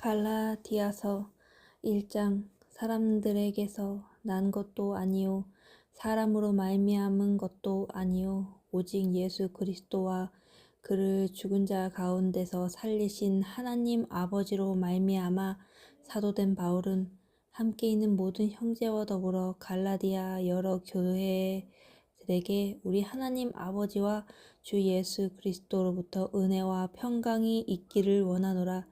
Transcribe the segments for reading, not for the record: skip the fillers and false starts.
갈라디아서 1장. 사람들에게서 난 것도 아니요 사람으로 말미암은 것도 아니요 오직 예수 그리스도와 그를 죽은 자 가운데서 살리신 하나님 아버지로 말미암아 사도된 바울은 함께 있는 모든 형제와 더불어 갈라디아 여러 교회들에게 우리 하나님 아버지와 주 예수 그리스도로부터 은혜와 평강이 있기를 원하노라.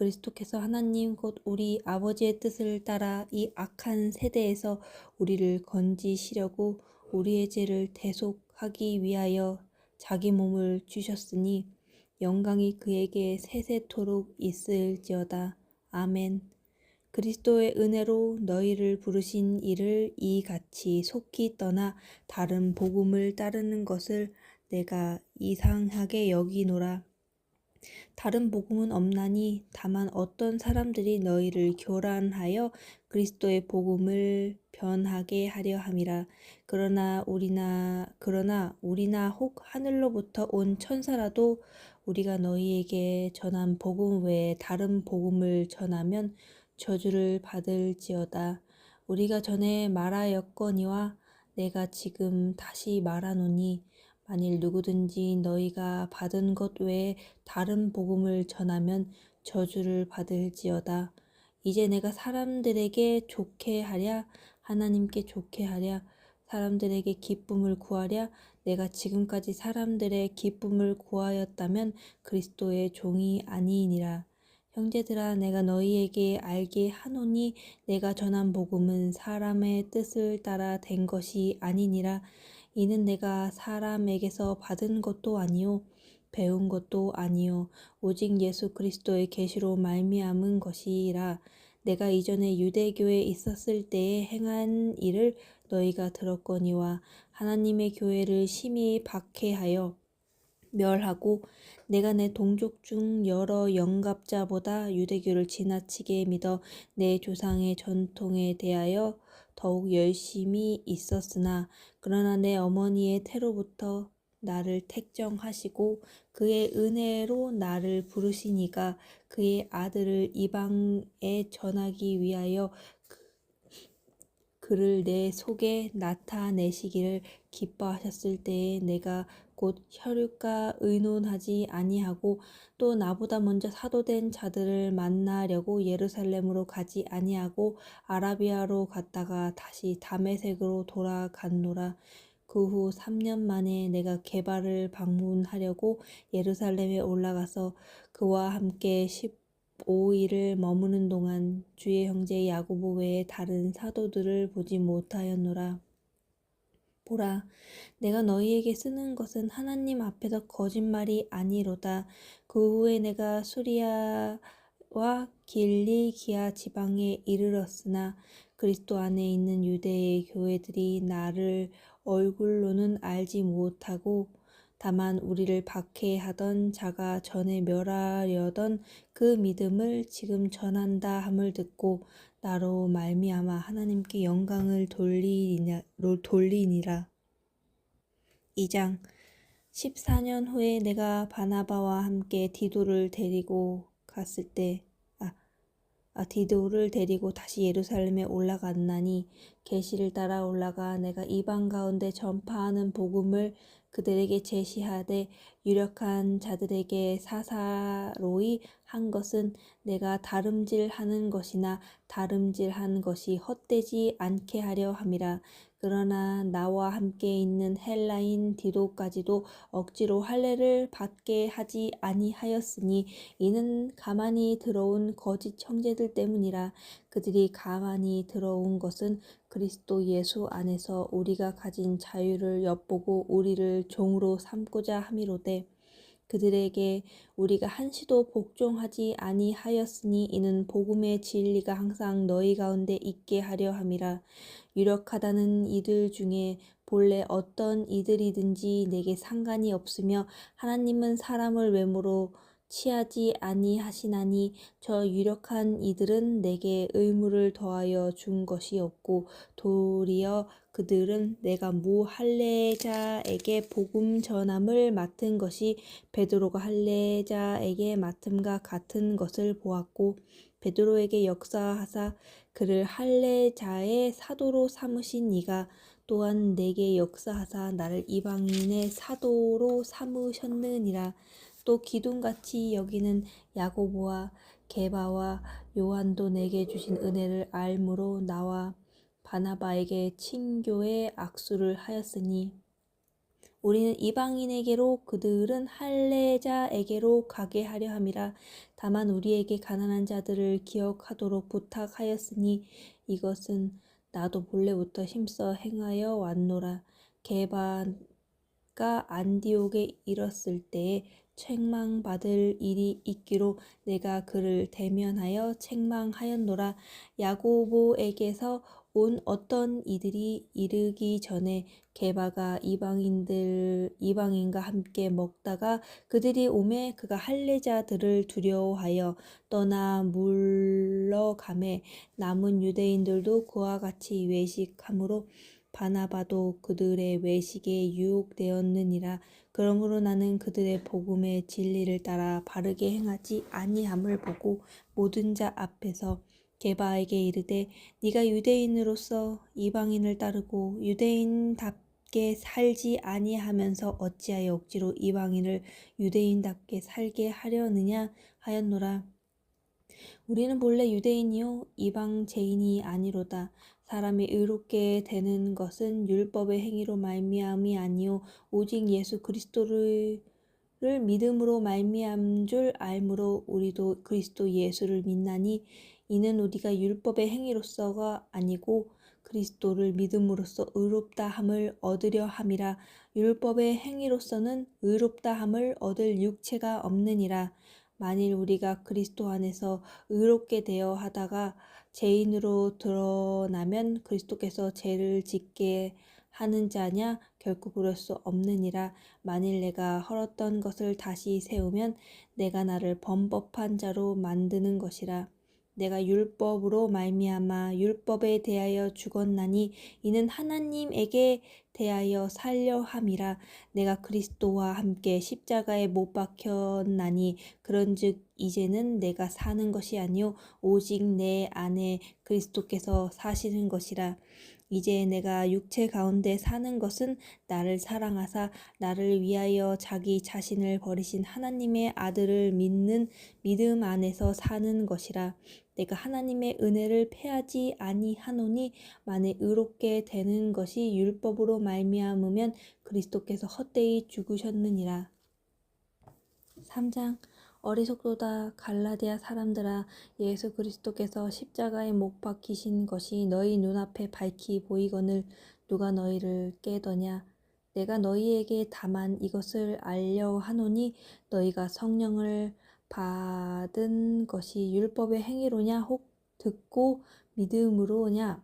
그리스도께서 하나님 곧 우리 아버지의 뜻을 따라 이 악한 세대에서 우리를 건지시려고 우리의 죄를 대속하기 위하여 자기 몸을 주셨으니 영광이 그에게 세세토록 있을지어다. 아멘. 그리스도의 은혜로 너희를 부르신 이를 이같이 속히 떠나 다른 복음을 따르는 것을 내가 이상하게 여기노라. 다른 복음은 없나니 다만 어떤 사람들이 너희를 교란하여 그리스도의 복음을 변하게 하려 함이라. 그러나 우리나 혹 하늘로부터 온 천사라도 우리가 너희에게 전한 복음 외에 다른 복음을 전하면 저주를 받을지어다. 우리가 전에 말하였거니와 내가 지금 다시 말하노니 만일 누구든지 너희가 받은 것 외에 다른 복음을 전하면 저주를 받을지어다. 이제 내가 사람들에게 좋게 하랴 하나님께 좋게 하랴 사람들에게 기쁨을 구하랴 내가 지금까지 사람들의 기쁨을 구하였다면 그리스도의 종이 아니니라. 형제들아 내가 너희에게 알게 하노니 내가 전한 복음은 사람의 뜻을 따라 된 것이 아니니라. 이는 내가 사람에게서 받은 것도 아니요 배운 것도 아니요 오직 예수 그리스도의 계시로 말미암은 것이라. 내가 이전에 유대교에 있었을 때에 행한 일을 너희가 들었거니와 하나님의 교회를 심히 박해하여 멸하고 내가 내 동족 중 여러 영갑자보다 유대교를 지나치게 믿어 내 조상의 전통에 대하여 더욱 열심히 있었으나 그러나 내 어머니의 태로부터 나를 택정하시고 그의 은혜로 나를 부르시니가 그의 아들을 이방에 전하기 위하여 그를 내 속에 나타내시기를 기뻐하셨을 때에 내가 곧 혈육과 의논하지 아니하고 또 나보다 먼저 사도된 자들을 만나려고 예루살렘으로 가지 아니하고 아라비아로 갔다가 다시 다메섹으로 돌아갔노라. 그 후 3년 만에 내가 게바를 방문하려고 예루살렘에 올라가서 그와 함께 15일을 머무는 동안 주의 형제 야고보 외에 다른 사도들을 보지 못하였노라. 보라, 내가 너희에게 쓰는 것은 하나님 앞에서 거짓말이 아니로다. 그 후에 내가 수리아와 길리기아 지방에 이르렀으나 그리스도 안에 있는 유대의 교회들이 나를 얼굴로는 알지 못하고 다만 우리를 박해하던 자가 전에 멸하려던 그 믿음을 지금 전한다 함을 듣고 나로 말미암아 하나님께 영광을 돌리니라. 2장. 14년 후에 내가 바나바와 함께 디도를 데리고 다시 예루살렘에 올라갔나니 계시를 따라 올라가 내가 이방 가운데 전파하는 복음을 그들에게 제시하되 유력한 자들에게 사사로이 한 것은 내가 다름질하는 것이나 다름질한 것이 헛되지 않게 하려 함이라. 그러나 나와 함께 있는 헬라인 디도까지도 억지로 할례를 받게 하지 아니하였으니 이는 가만히 들어온 거짓 형제들 때문이라. 그들이 가만히 들어온 것은 그리스도 예수 안에서 우리가 가진 자유를 엿보고 우리를 종으로 삼고자 함이로되 그들에게 우리가 한시도 복종하지 아니하였으니 이는 복음의 진리가 항상 너희 가운데 있게 하려 함이라. 유력하다는 이들 중에 본래 어떤 이들이든지 내게 상관이 없으며 하나님은 사람을 외모로 취하지 아니하시나니 저 유력한 이들은 내게 의무를 더하여 준 것이 없고 도리어 그들은 내가 무 할례자에게 복음 전함을 맡은 것이 베드로가 할례자에게 맡음과 같은 것을 보았고 베드로에게 역사하사 그를 할례자의 사도로 삼으신 이가 또한 내게 역사하사 나를 이방인의 사도로 삼으셨느니라. 또 기둥같이 여기는 야고보와 게바와 요한도 내게 주신 은혜를 알므로 나와 바나바에게 친교의 악수를 하였으니 우리는 이방인에게로 그들은 할례자에게로 가게 하려 함이라. 다만 우리에게 가난한 자들을 기억하도록 부탁하였으니 이것은 나도 본래부터 힘써 행하여 왔노라. 게바가 안디옥에 이렀을 때에 책망받을 일이 있기로 내가 그를 대면하여 책망하였노라. 야고보에게서 온 어떤 이들이 이르기 전에 게바가 이방인과 함께 먹다가 그들이 오매 그가 할례자들을 두려워하여 떠나 물러가매 남은 유대인들도 그와 같이 외식하므로 바나바도 그들의 외식에 유혹되었느니라. 그러므로 나는 그들의 복음의 진리를 따라 바르게 행하지 아니함을 보고 모든 자 앞에서 게바에게 이르되 네가 유대인으로서 이방인을 따르고 유대인답게 살지 아니하면서 어찌하여 억지로 이방인을 유대인답게 살게 하려느냐 하였노라. 우리는 본래 유대인이요 이방제인이 아니로다. 사람이 의롭게 되는 것은 율법의 행위로 말미암이 아니요 오직 예수 그리스도를 믿음으로 말미암은 줄 알므로 우리도 그리스도 예수를 믿나니 이는 우리가 율법의 행위로서가 아니고 그리스도를 믿음으로써 의롭다 함을 얻으려 함이라. 율법의 행위로서는 의롭다 함을 얻을 육체가 없느니라. 만일 우리가 그리스도 안에서 의롭게 되어 하다가 죄인으로 드러나면 그리스도께서 죄를 짓게 하는 자냐? 결코 그럴 수 없느니라. 만일 내가 헐었던 것을 다시 세우면 내가 나를 범법한 자로 만드는 것이라. 내가 율법으로 말미암아 율법에 대하여 죽었나니 이는 하나님에게 대하여 살려 함이라. 내가 그리스도와 함께 십자가에 못 박혔나니 그런즉 이제는 내가 사는 것이 아니요 오직 내 안에 그리스도께서 사시는 것이라. 이제 내가 육체 가운데 사는 것은 나를 사랑하사 나를 위하여 자기 자신을 버리신 하나님의 아들을 믿는 믿음 안에서 사는 것이라. 내가 하나님의 은혜를 패하지 아니하노니 만일 의롭게 되는 것이 율법으로 말미암으면 그리스도께서 헛되이 죽으셨느니라. 3장 어리석도다 갈라디아 사람들아 예수 그리스도께서 십자가에 못 박히신 것이 너희 눈앞에 밝히 보이거늘 누가 너희를 깨더냐. 내가 너희에게 다만 이것을 알려 하노니 너희가 성령을 받은 것이 율법의 행위로냐 혹 듣고 믿음으로냐.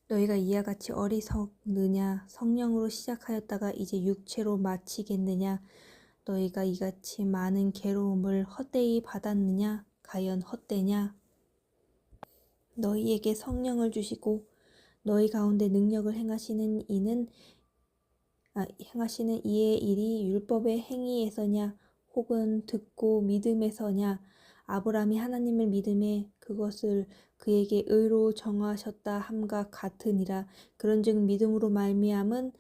너희가 이와 같이 어리석느냐. 성령으로 시작하였다가 이제 육체로 마치겠느냐. 너희가 이같이 많은 괴로움을 헛되이 받았느냐? 과연 헛되냐? 너희에게 성령을 주시고 너희 가운데 능력을 행하시는 이의 일이 율법의 행위에서냐 혹은 듣고 믿음에서냐. 아브라함이 하나님을 믿음에 그것을 그에게 의로 정하셨다 함과 같으니라. 그런즉 믿음으로 말미암은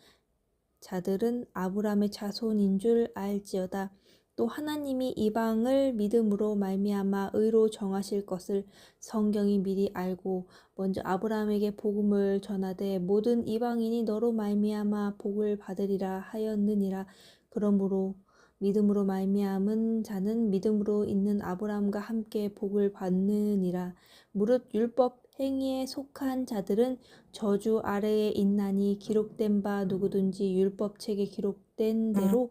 자들은 아브라함의 자손인 줄 알지어다. 또 하나님이 이방을 믿음으로 말미암아 의로 정하실 것을 성경이 미리 알고 먼저 아브라함에게 복음을 전하되 모든 이방인이 너로 말미암아 복을 받으리라 하였느니라. 그러므로 믿음으로 말미암은 자는 믿음으로 있는 아브라함과 함께 복을 받느니라. 무릇 율법 행위에 속한 자들은 저주 아래에 있나니 기록된 바 누구든지 율법책에 기록된 대로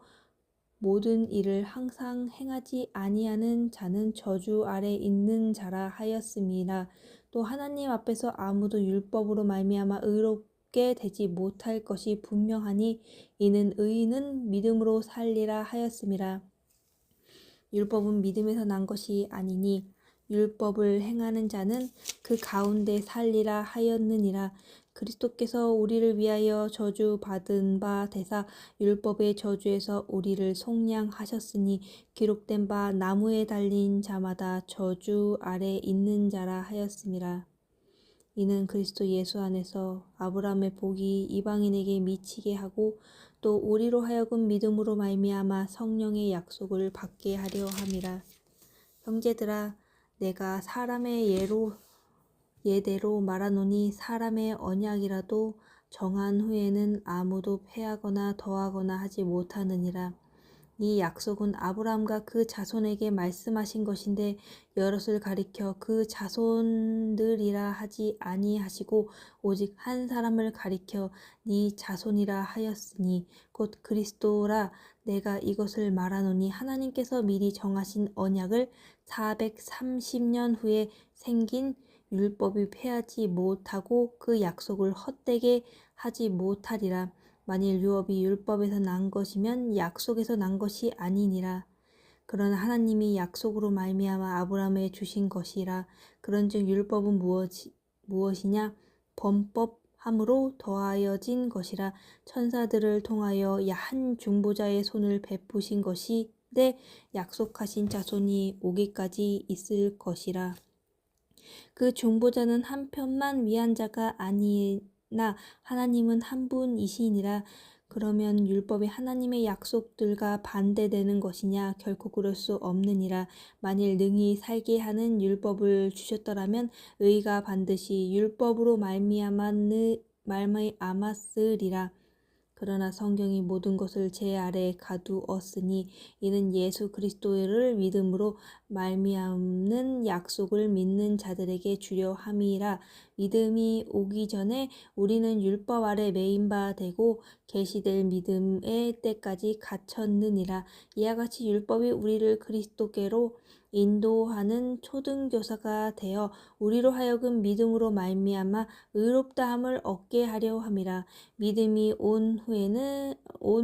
모든 일을 항상 행하지 아니하는 자는 저주 아래 있는 자라 하였음이라. 또 하나님 앞에서 아무도 율법으로 말미암아 의롭게 되지 못할 것이 분명하니 이는 의인은 믿음으로 살리라 하였음이라. 율법은 믿음에서 난 것이 아니니 율법을 행하는 자는 그 가운데 살리라 하였느니라. 그리스도께서 우리를 위하여 저주받은 바 되사 율법의 저주에서 우리를 속량하셨으니 기록된 바 나무에 달린 자마다 저주 아래 있는 자라 하였음이라. 이는 그리스도 예수 안에서 아브라함의 복이 이방인에게 미치게 하고 또 우리로 하여금 믿음으로 말미암아 성령의 약속을 받게 하려 함이라. 형제들아, 내가 사람의 예대로 말하노니 사람의 언약이라도 정한 후에는 아무도 패하거나 더하거나 하지 못하느니라. 이 약속은 아브라함과 그 자손에게 말씀하신 것인데 여럿을 가리켜 그 자손들이라 하지 아니하시고 오직 한 사람을 가리켜 네 자손이라 하였으니 곧 그리스도라. 내가 이것을 말하노니 하나님께서 미리 정하신 언약을 430년 후에 생긴 율법이 폐하지 못하고 그 약속을 헛되게 하지 못하리라. 만일 유업이 율법에서 난 것이면 약속에서 난 것이 아니니라. 그러나 하나님이 약속으로 말미암아 아브라함에 주신 것이라. 그런즉 율법은 무엇이냐? 범법함으로 더하여진 것이라. 천사들을 통하여 한 중보자의 손을 베푸신 것이되 약속하신 자손이 오기까지 있을 것이라. 그 중보자는 한 편만 위한 자가 아니나 하나님은 한 분이시니라. 그러면 율법이 하나님의 약속들과 반대되는 것이냐? 결코 그럴 수 없느니라. 만일 능히 살게 하는 율법을 주셨더라면 의가 반드시 율법으로 말미암았으리라. 그러나 성경이 모든 것을 제 아래에 가두었으니 이는 예수 그리스도를 믿음으로 말미암는 약속을 믿는 자들에게 주려 함이라. 믿음이 오기 전에 우리는 율법 아래 매인 바 되고 계시될 믿음의 때까지 갇혔느니라. 이와 같이 율법이 우리를 그리스도께로 인도하는 초등교사가 되어 우리로 하여금 믿음으로 말미암아 의롭다함을 얻게 하려 함이라. 믿음이 온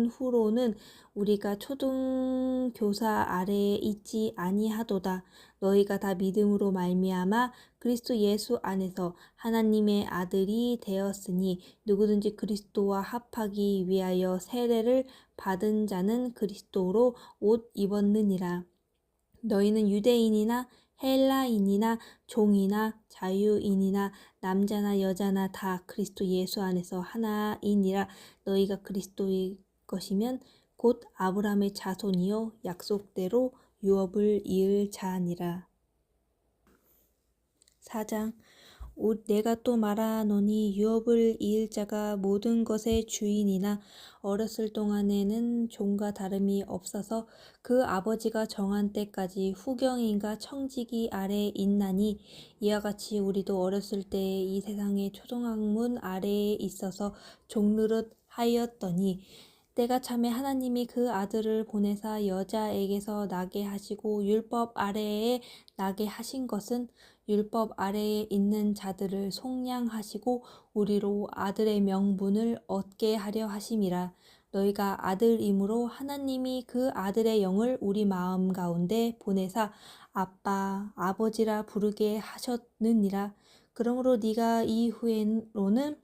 후로는 우리가 초등교사 아래에 있지 아니하도다. 너희가 다 믿음으로 말미암아 그리스도 예수 안에서 하나님의 아들이 되었으니 누구든지 그리스도와 합하기 위하여 세례를 받은 자는 그리스도로 옷 입었느니라. 너희는 유대인이나 헬라인이나 종이나 자유인이나 남자나 여자나 다 그리스도 예수 안에서 하나이니라. 너희가 그리스도의 것이면 곧 아브라함의 자손이요 약속대로 유업을 이을 자니라. 4장. 내가 또 말하노니 유업을 이을 자가 모든 것의 주인이나 어렸을 동안에는 종과 다름이 없어서 그 아버지가 정한 때까지 후경인가 청지기 아래에 있나니 이와 같이 우리도 어렸을 때에 이 세상의 초등학문 아래에 있어서 종노릇 하였더니 때가 참에 하나님이 그 아들을 보내사 여자에게서 나게 하시고 율법 아래에 나게 하신 것은 율법 아래에 있는 자들을 속량하시고 우리로 아들의 명분을 얻게 하려 하심이라. 너희가 아들이므로 하나님이 그 아들의 영을 우리 마음 가운데 보내사 아빠, 아버지라 부르게 하셨느니라. 그러므로 네가 이후로는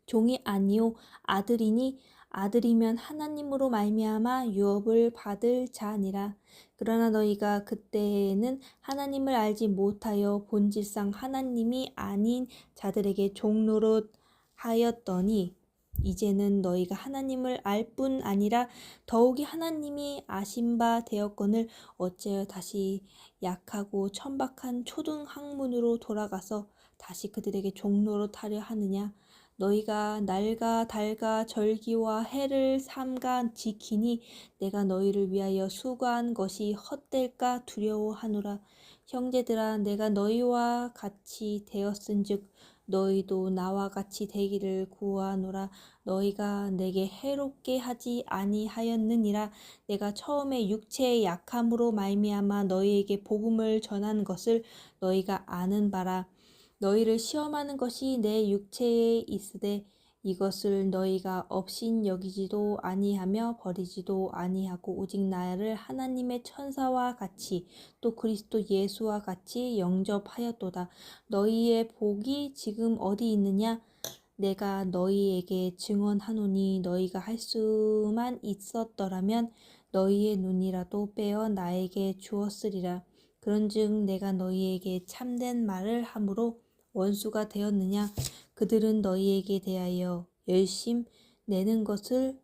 종이 아니요 아들이니 아들이면 하나님으로 말미암아 유업을 받을 자니라. 그러나 너희가 그때에는 하나님을 알지 못하여 본질상 하나님이 아닌 자들에게 종노릇 하였더니 이제는 너희가 하나님을 알 뿐 아니라 더욱이 하나님이 아신 바 되었거늘 어찌하여 다시 약하고 천박한 초등학문으로 돌아가서 다시 그들에게 종노릇 하려 하느냐? 너희가 날과 달과 절기와 해를 삼가 지키니 내가 너희를 위하여 수고한 것이 헛될까 두려워하노라. 형제들아, 내가 너희와 같이 되었은즉 너희도 나와 같이 되기를 구하노라. 너희가 내게 해롭게 하지 아니하였느니라. 내가 처음에 육체의 약함으로 말미암아 너희에게 복음을 전한 것을 너희가 아는 바라. 너희를 시험하는 것이 내 육체에 있으되 이것을 너희가 업신 여기지도 아니하며 버리지도 아니하고 오직 나를 하나님의 천사와 같이 또 그리스도 예수와 같이 영접하였도다. 너희의 복이 지금 어디 있느냐? 내가 너희에게 증언하노니 너희가 할 수만 있었더라면 너희의 눈이라도 빼어 나에게 주었으리라. 그런즉 내가 너희에게 참된 말을 함으로 원수가 되었느냐? 그들은 너희에게 대하여 열심 내는 것은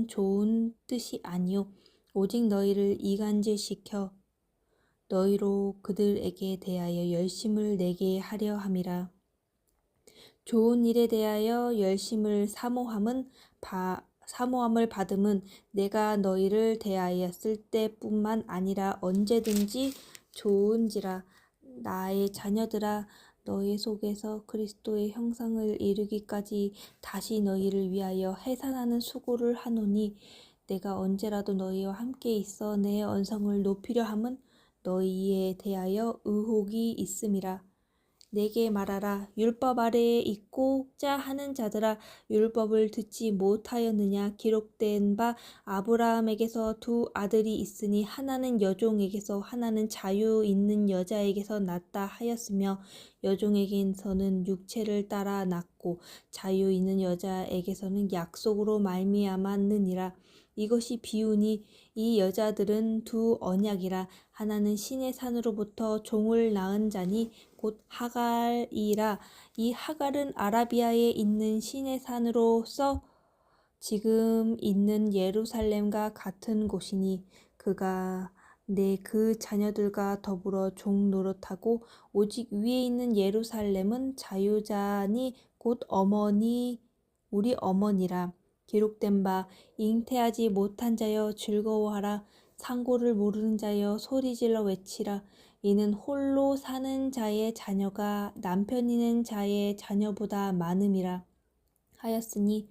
좋은 뜻이 아니요 오직 너희를 이간질시켜 너희로 그들에게 대하여 열심을 내게 하려 함이라. 좋은 일에 대하여 열심을 사모함을 받음은 내가 너희를 대하였을 때뿐만 아니라 언제든지 좋은지라. 나의 자녀들아, 너희 속에서 그리스도의 형상을 이루기까지 다시 너희를 위하여 해산하는 수고를 하노니 내가 언제라도 너희와 함께 있어 내 언성을 높이려 함은 너희에 대하여 의혹이 있음이라. 내게 말하라. 율법 아래에 있고자 하는 자들아, 율법을 듣지 못하였느냐? 기록된 바 아브라함에게서 두 아들이 있으니 하나는 여종에게서 하나는 자유 있는 여자에게서 났다 하였으며 여종에게서는 육체를 따라 났고 자유 있는 여자에게서는 약속으로 말미암았느니라. 이것이 비유니 이 여자들은 두 언약이라. 하나는 신의 산으로부터 종을 낳은 자니 곧 하갈이라. 이 하갈은 아라비아에 있는 신의 산으로서 지금 있는 예루살렘과 같은 곳이니 그가 그 자녀들과 더불어 종 노릇하고 오직 위에 있는 예루살렘은 자유자니 곧 우리 어머니라. 기록된 바 잉태하지 못한 자여 즐거워하라. 상고를 모르는 자여 소리질러 외치라. 이는 홀로 사는 자의 자녀가 남편 있는 자의 자녀보다 많음이라 하였으니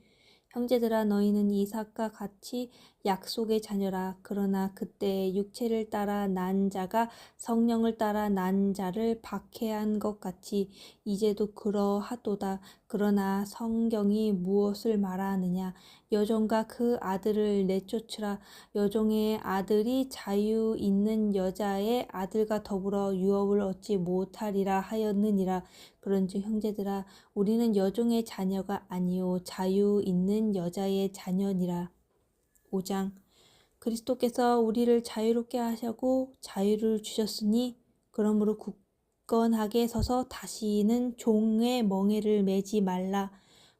형제들아, 너희는 이삭과 같이 약속의 자녀라. 그러나 그때 육체를 따라 난 자가 성령을 따라 난 자를 박해한 것 같이 이제도 그러하도다. 그러나 성경이 무엇을 말하느냐? 여종과 그 아들을 내쫓으라. 여종의 아들이 자유 있는 여자의 아들과 더불어 유업을 얻지 못하리라 하였느니라. 그런즉 형제들아, 우리는 여종의 자녀가 아니요 자유 있는 여자의 자녀니라. 5장. 그리스도께서 우리를 자유롭게 하시고 자유를 주셨으니 그러므로 굳건하게 서서 다시는 종의 멍에를 매지 말라.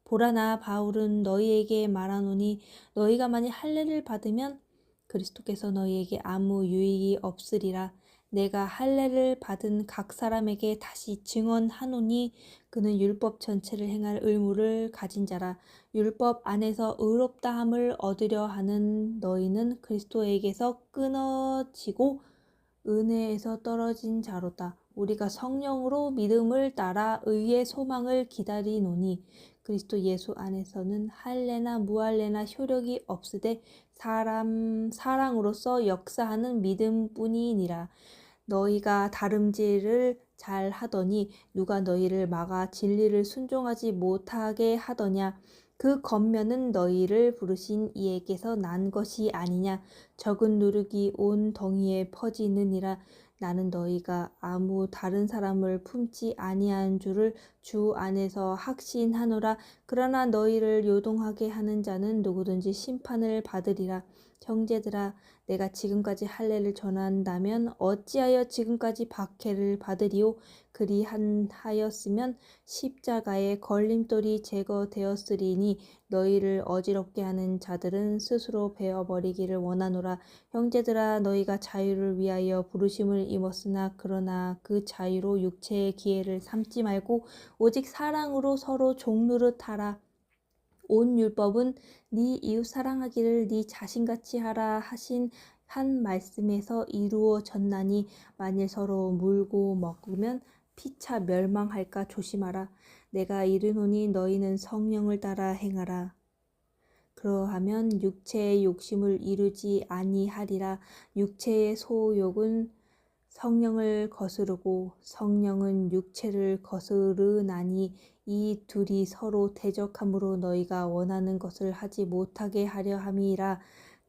보라, 나 바울은 너희에게 말하노니 너희가 만일 할례를 받으면 그리스도께서 너희에게 아무 유익이 없으리라. 내가 할례를 받은 각 사람에게 다시 증언하노니 그는 율법 전체를 행할 의무를 가진 자라. 율법 안에서 의롭다함을 얻으려 하는 너희는 그리스도에게서 끊어지고 은혜에서 떨어진 자로다. 우리가 성령으로 믿음을 따라 의의 소망을 기다리노니 그리스도 예수 안에서는 할례나 무할례나 효력이 없으되 사랑으로서 역사하는 믿음뿐이니라. 너희가 다름질을 잘 하더니 누가 너희를 막아 진리를 순종하지 못하게 하더냐? 그 겉면은 너희를 부르신 이에게서 난 것이 아니냐? 적은 누룩이 온 덩이에 퍼지느니라. 나는 너희가 아무 다른 사람을 품지 아니한 줄을 주 안에서 확신하노라. 그러나 너희를 요동하게 하는 자는 누구든지 심판을 받으리라. 형제들아, 내가 지금까지 할례를 전한다면 어찌하여 지금까지 박해를 받으리요? 그리하였으면 십자가의 걸림돌이 제거되었으리니 너희를 어지럽게 하는 자들은 스스로 베어버리기를 원하노라. 형제들아, 너희가 자유를 위하여 부르심을 입었으나 그러나 그 자유로 육체의 기회를 삼지 말고 오직 사랑으로 서로 종노릇하라. 온 율법은 네 이웃 사랑하기를 네 자신같이 하라 하신 한 말씀에서 이루어졌나니 만일 서로 물고 먹으면 피차 멸망할까 조심하라. 내가 이르노니 너희는 성령을 따라 행하라. 그러하면 육체의 욕심을 이루지 아니하리라. 육체의 소욕은 성령을 거스르고 성령은 육체를 거스르나니 이 둘이 서로 대적함으로 너희가 원하는 것을 하지 못하게 하려 함이라.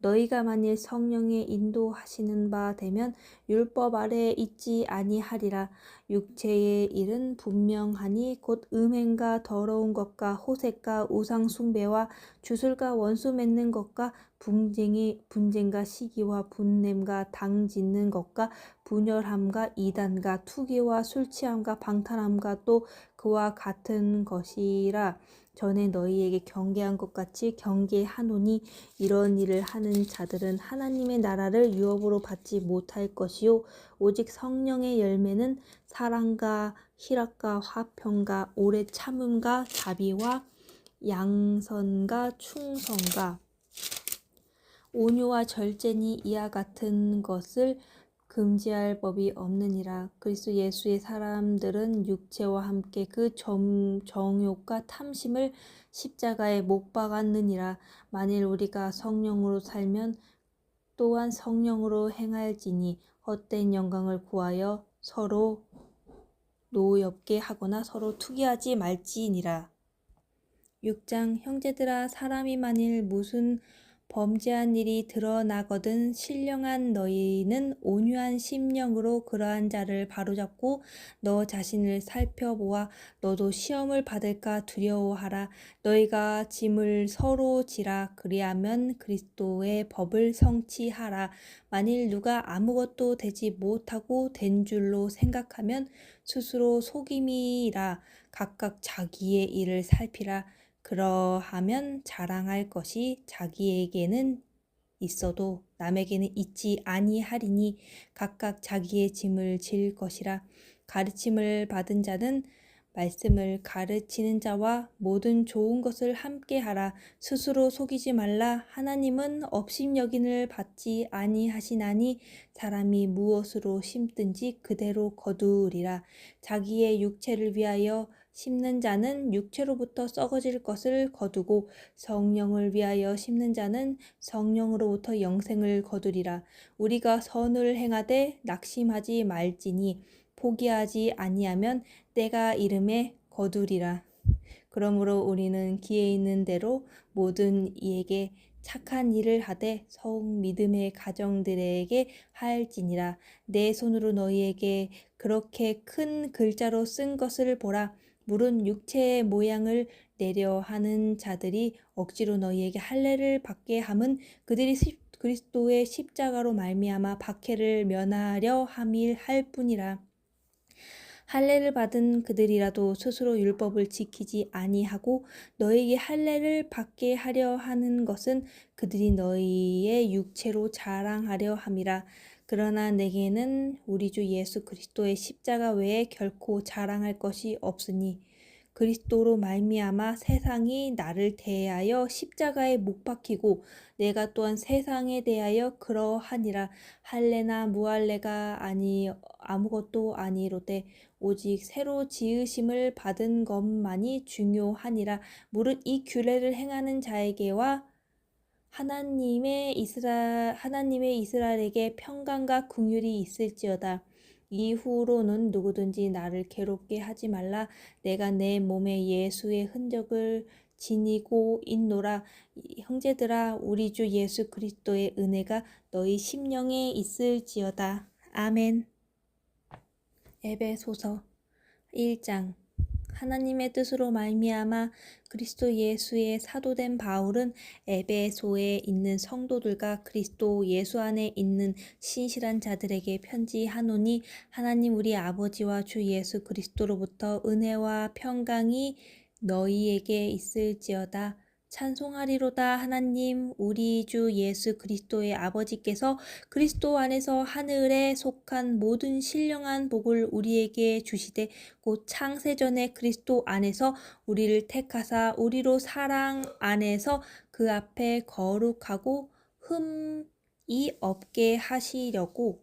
너희가 만일 성령의 인도하시는 바 되면 율법 아래에 있지 아니하리라. 육체의 일은 분명하니 곧 음행과 더러운 것과 호색과 우상 숭배와 주술과 원수 맺는 것과 분쟁과 시기와 분냄과 당 짓는 것과 분열함과 이단과 투기와 술 취함과 방탕함과 또 그와 같은 것이라. 전에 너희에게 경계한 것 같이 경계하노니 이런 일을 하는 자들은 하나님의 나라를 유업으로 받지 못할 것이요 오직 성령의 열매는 사랑과 희락과 화평과 오래 참음과 자비와 양선과 충성과 온유와 절제니 이와 같은 것을 금지할 법이 없느니라. 그리스도 예수의 사람들은 육체와 함께 그 정욕과 탐심을 십자가에 못 박았느니라. 만일 우리가 성령으로 살면 또한 성령으로 행할지니 헛된 영광을 구하여 서로 노엽게 하거나 서로 투기하지 말지니라. 6장 형제들아 사람이 만일 무슨 범죄한 일이 드러나거든 신령한 너희는 온유한 심령으로 그러한 자를 바로잡고 너 자신을 살펴보아 너도 시험을 받을까 두려워하라. 너희가 짐을 서로 지라. 그리하면 그리스도의 법을 성취하라. 만일 누가 아무것도 되지 못하고 된 줄로 생각하면 스스로 속임이라. 각각 자기의 일을 살피라. 그러하면 자랑할 것이 자기에게는 있어도 남에게는 있지 아니하리니 각각 자기의 짐을 질 것이라. 가르침을 받은 자는 말씀을 가르치는 자와 모든 좋은 것을 함께 하라. 스스로 속이지 말라. 하나님은 업신여김을 받지 아니하시나니 사람이 무엇으로 심든지 그대로 거두리라. 자기의 육체를 위하여 심는 자는 육체로부터 썩어질 것을 거두고 성령을 위하여 심는 자는 성령으로부터 영생을 거두리라. 우리가 선을 행하되 낙심하지 말지니 포기하지 아니하면 때가 이름에 거두리라. 그러므로 우리는 기회 있는 대로 모든 이에게 착한 일을 하되 더욱 믿음의 가정들에게 하할지니라. 내 손으로 너희에게 그렇게 큰 글자로 쓴 것을 보라. 물은 육체의 모양을 내려 하는 자들이 억지로 너희에게 할례를 받게 함은 그들이 그리스도의 십자가로 말미암아 박해를 면하려 함일 할 뿐이라. 할례를 받은 그들이라도 스스로 율법을 지키지 아니하고 너희에게 할례를 받게 하려 하는 것은 그들이 너희의 육체로 자랑하려 함이라. 그러나 내게는 우리 주 예수 그리스도의 십자가 외에 결코 자랑할 것이 없으니 그리스도로 말미암아 세상이 나를 대하여 십자가에 못 박히고 내가 또한 세상에 대하여 그러하니라. 할례나 무할례가 아무것도 아니로되 오직 새로 지으심을 받은 것만이 중요하니라. 무릇 이 규례를 행하는 자에게와 하나님의 이스라엘에게 평강과 긍휼이 있을지어다. 이후로는 누구든지 나를 괴롭게 하지 말라. 내가 내 몸에 예수의 흔적을 지니고 있노라. 형제들아 우리 주 예수 그리스도의 은혜가 너희 심령에 있을지어다. 아멘. 에베소서 1장. 하나님의 뜻으로 말미암아 그리스도 예수의 사도된 바울은 에베소에 있는 성도들과 그리스도 예수 안에 있는 신실한 자들에게 편지하노니 하나님 우리 아버지와 주 예수 그리스도로부터 은혜와 평강이 너희에게 있을지어다. 찬송하리로다. 하나님 우리 주 예수 그리스도의 아버지께서 그리스도 안에서 하늘에 속한 모든 신령한 복을 우리에게 주시되 곧 창세전에 그리스도 안에서 우리를 택하사 우리로 사랑 안에서 그 앞에 거룩하고 흠이 없게 하시려고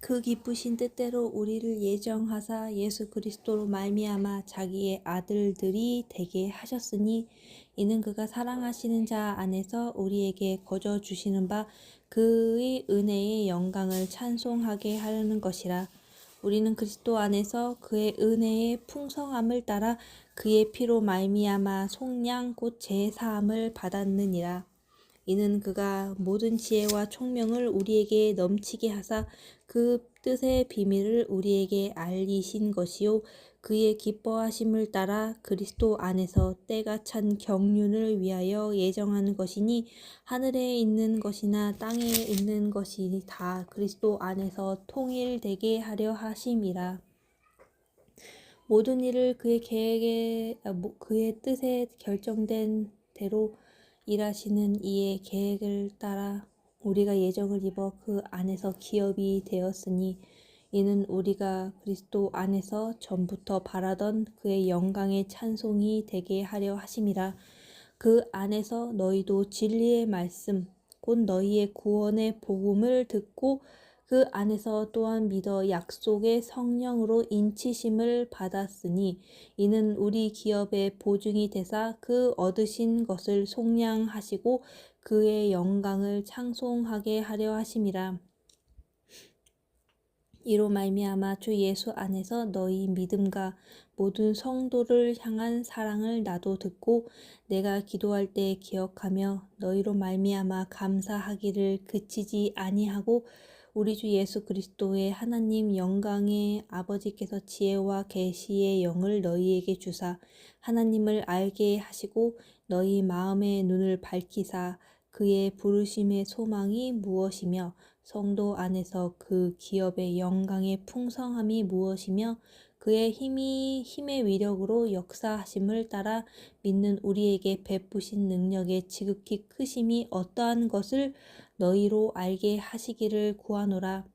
그 기쁘신 뜻대로 우리를 예정하사 예수 그리스도로 말미암아 자기의 아들들이 되게 하셨으니 이는 그가 사랑하시는 자 안에서 우리에게 거저 주시는 바 그의 은혜의 영광을 찬송하게 하려는 것이라. 우리는 그리스도 안에서 그의 은혜의 풍성함을 따라 그의 피로 말미암아 속량 곧 제사함을 받았느니라. 이는 그가 모든 지혜와 총명을 우리에게 넘치게 하사 그 뜻의 비밀을 우리에게 알리신 것이요 그의 기뻐하심을 따라 그리스도 안에서 때가 찬 경륜을 위하여 예정한 것이니 하늘에 있는 것이나 땅에 있는 것이 다 그리스도 안에서 통일되게 하려 하심이라. 모든 일을 그의 뜻에 결정된 대로 일하시는 이의 계획을 따라 우리가 예정을 입어 그 안에서 기업이 되었으니 이는 우리가 그리스도 안에서 전부터 바라던 그의 영광의 찬송이 되게 하려 하심이라. 그 안에서 너희도 진리의 말씀 곧 너희의 구원의 복음을 듣고 그 안에서 또한 믿어 약속의 성령으로 인치심을 받았으니 이는 우리 기업의 보증이 되사 그 얻으신 것을 속량하시고 그의 영광을 찬송하게 하려 하심이라. 이로 말미암아 주 예수 안에서 너희 믿음과 모든 성도를 향한 사랑을 나도 듣고 내가 기도할 때 기억하며 너희로 말미암아 감사하기를 그치지 아니하고 우리 주 예수 그리스도의 하나님 영광의 아버지께서 지혜와 계시의 영을 너희에게 주사 하나님을 알게 하시고 너희 마음의 눈을 밝히사 그의 부르심의 소망이 무엇이며 성도 안에서 그 기업의 영광의 풍성함이 무엇이며 그의 힘의 위력으로 역사하심을 따라 믿는 우리에게 베푸신 능력의 지극히 크심이 어떠한 것을 너희로 알게 하시기를 구하노라.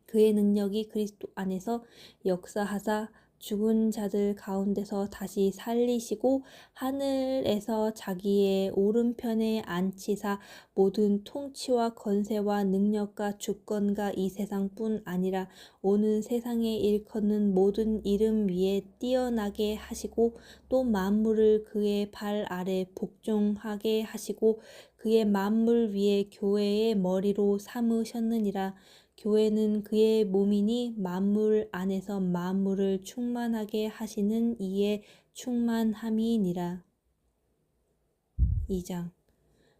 그의 능력이 그리스도 안에서 역사하사 죽은 자들 가운데서 다시 살리시고 하늘에서 자기의 오른편에 앉히사 모든 통치와 권세와 능력과 주권과 이 세상뿐 아니라 오는 세상에 일컫는 모든 이름 위에 뛰어나게 하시고 또 만물을 그의 발 아래 복종하게 하시고 그의 만물 위에 교회의 머리로 삼으셨느니라. 교회는 그의 몸이니 만물 안에서 만물을 충만하게 하시는 이의 충만함이니라. 2장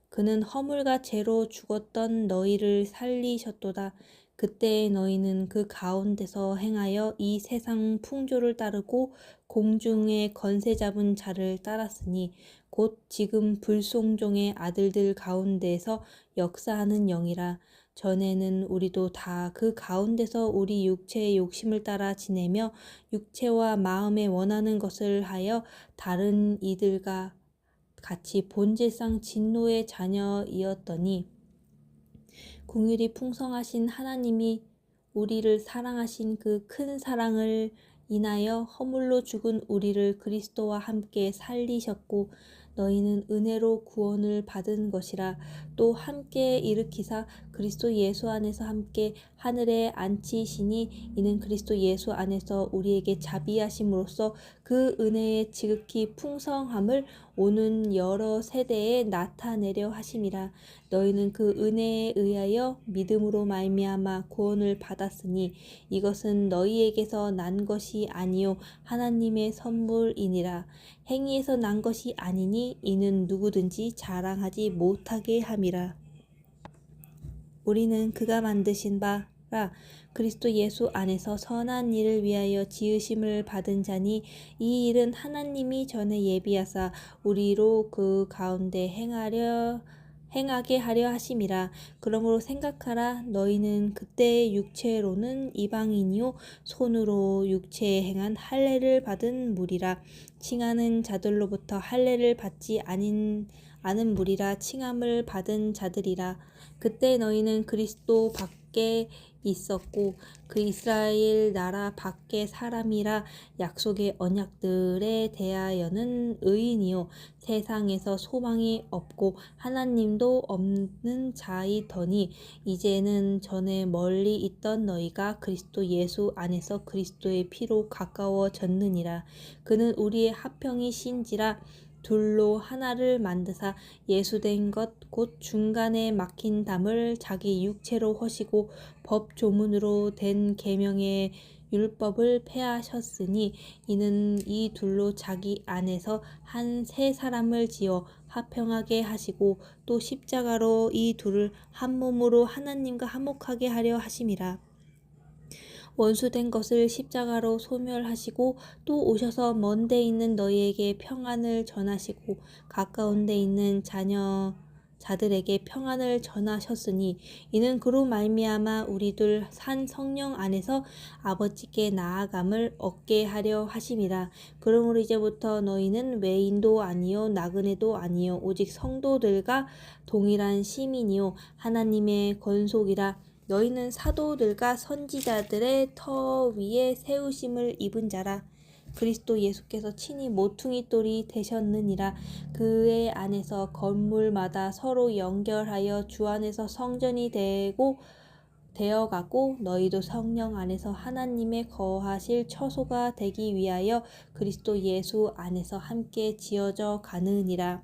그는 허물과 죄로 죽었던 너희를 살리셨도다. 그때의 너희는 그 가운데서 행하여 이 세상 풍조를 따르고 공중의 권세 잡은 자를 따랐으니 곧 지금 불송종의 아들들 가운데서 역사하는 영이라. 전에는 우리도 다 그 가운데서 우리 육체의 욕심을 따라 지내며 육체와 마음에 원하는 것을 하여 다른 이들과 같이 본질상 진노의 자녀이었더니 긍휼이 풍성하신 하나님이 우리를 사랑하신 그 큰 사랑을 인하여 허물로 죽은 우리를 그리스도와 함께 살리셨고 너희는 은혜로 구원을 받은 것이라. 또 함께 일으키사 그리스도 예수 안에서 함께 하늘에 앉히시니 이는 그리스도 예수 안에서 우리에게 자비하심으로써 그 은혜의 지극히 풍성함을 오는 여러 세대에 나타내려 하심이라. 너희는 그 은혜에 의하여 믿음으로 말미암아 구원을 받았으니 이것은 너희에게서 난 것이 아니요 하나님의 선물이니라. 행위에서 난 것이 아니니 이는 누구든지 자랑하지 못하게 함이라. 우리는 그가 만드신 바라 그리스도 예수 안에서 선한 일을 위하여 지으심을 받은 자니 이 일은 하나님이 전에 예비하사 우리로 그 가운데 행하게 하려 하심이라. 그러므로 생각하라. 너희는 그때의 육체로는 이방인이요 손으로 육체에 행한 할례를 받은 무리라. 칭하는 자들로부터 할례를 받지 않은 무리라. 칭함을 받은 자들이라. 그때 너희는 그리스도 밖에 있었고 그 이스라엘 나라 밖의 사람이라. 약속의 언약들에 대하여는 의인이요 세상에서 소망이 없고 하나님도 없는 자이더니 이제는 전에 멀리 있던 너희가 그리스도 예수 안에서 그리스도의 피로 가까워졌느니라. 그는 우리의 화평이신지라. 둘로 하나를 만드사 예수된 것 곧 중간에 막힌 담을 자기 육체로 허시고 법 조문으로 된 계명의 율법을 폐하셨으니 이는 이 둘로 자기 안에서 한 새 사람을 지어 화평하게 하시고 또 십자가로 이 둘을 한 몸으로 하나님과 화목하게 하려 하심이라. 원수된 것을 십자가로 소멸하시고 또 오셔서 먼 데 있는 너희에게 평안을 전하시고 가까운 데 있는 자들에게 평안을 전하셨으니 이는 그로 말미암아 우리들 산 성령 안에서 아버지께 나아감을 얻게 하려 하심이라. 그러므로 이제부터 너희는 외인도 아니요 나그네도 아니요 오직 성도들과 동일한 시민이요 하나님의 권속이라. 너희는 사도들과 선지자들의 터 위에 세우심을 입은 자라. 그리스도 예수께서 친히 모퉁이 돌이 되셨느니라. 그의 안에서 건물마다 서로 연결하여 주 안에서 성전이 되어가고 너희도 성령 안에서 하나님의 거하실 처소가 되기 위하여 그리스도 예수 안에서 함께 지어져 가느니라.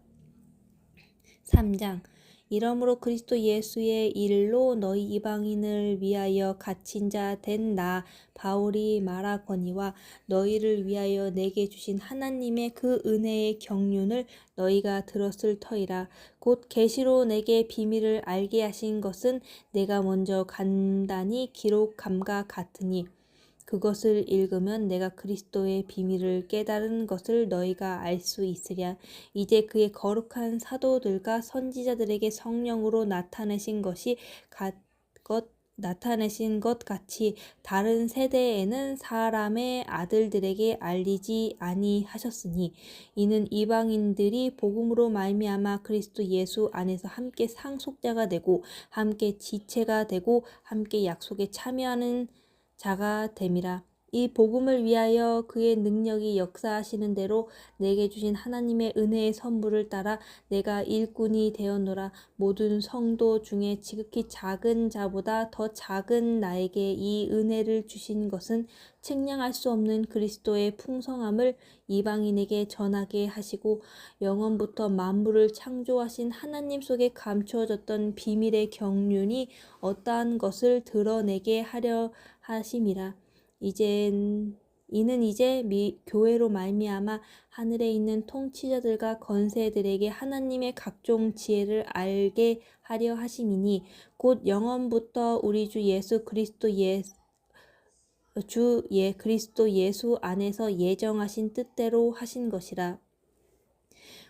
3장. 이러므로 그리스도 예수의 일로 너희 이방인을 위하여 갇힌 자 된 나 바울이 말하거니와 너희를 위하여 내게 주신 하나님의 그 은혜의 경륜을 너희가 들었을 터이라. 곧 계시로 내게 비밀을 알게 하신 것은 내가 먼저 간단히 기록함과 같으니 그것을 읽으면 내가 그리스도의 비밀을 깨달은 것을 너희가 알 수 있으랴. 이제 그의 거룩한 사도들과 선지자들에게 성령으로 나타내신 것 같이 다른 세대에는 사람의 아들들에게 알리지 아니하셨으니 이는 이방인들이 복음으로 말미암아 그리스도 예수 안에서 함께 상속자가 되고 함께 지체가 되고 함께 약속에 참여하는 자가 됨이라. 이 복음을 위하여 그의 능력이 역사하시는 대로 내게 주신 하나님의 은혜의 선물을 따라 내가 일꾼이 되었노라. 모든 성도 중에 지극히 작은 자보다 더 작은 나에게 이 은혜를 주신 것은 측량할 수 없는 그리스도의 풍성함을 이방인에게 전하게 하시고 영원부터 만물을 창조하신 하나님 속에 감추어졌던 비밀의 경륜이 어떠한 것을 드러내게 하려 하심이라. 이는 이제 교회로 말미암아 하늘에 있는 통치자들과 권세들에게 하나님의 각종 지혜를 알게 하려 하심이니 곧 영원부터 우리 주 그리스도 예수 안에서 예정하신 뜻대로 하신 것이라.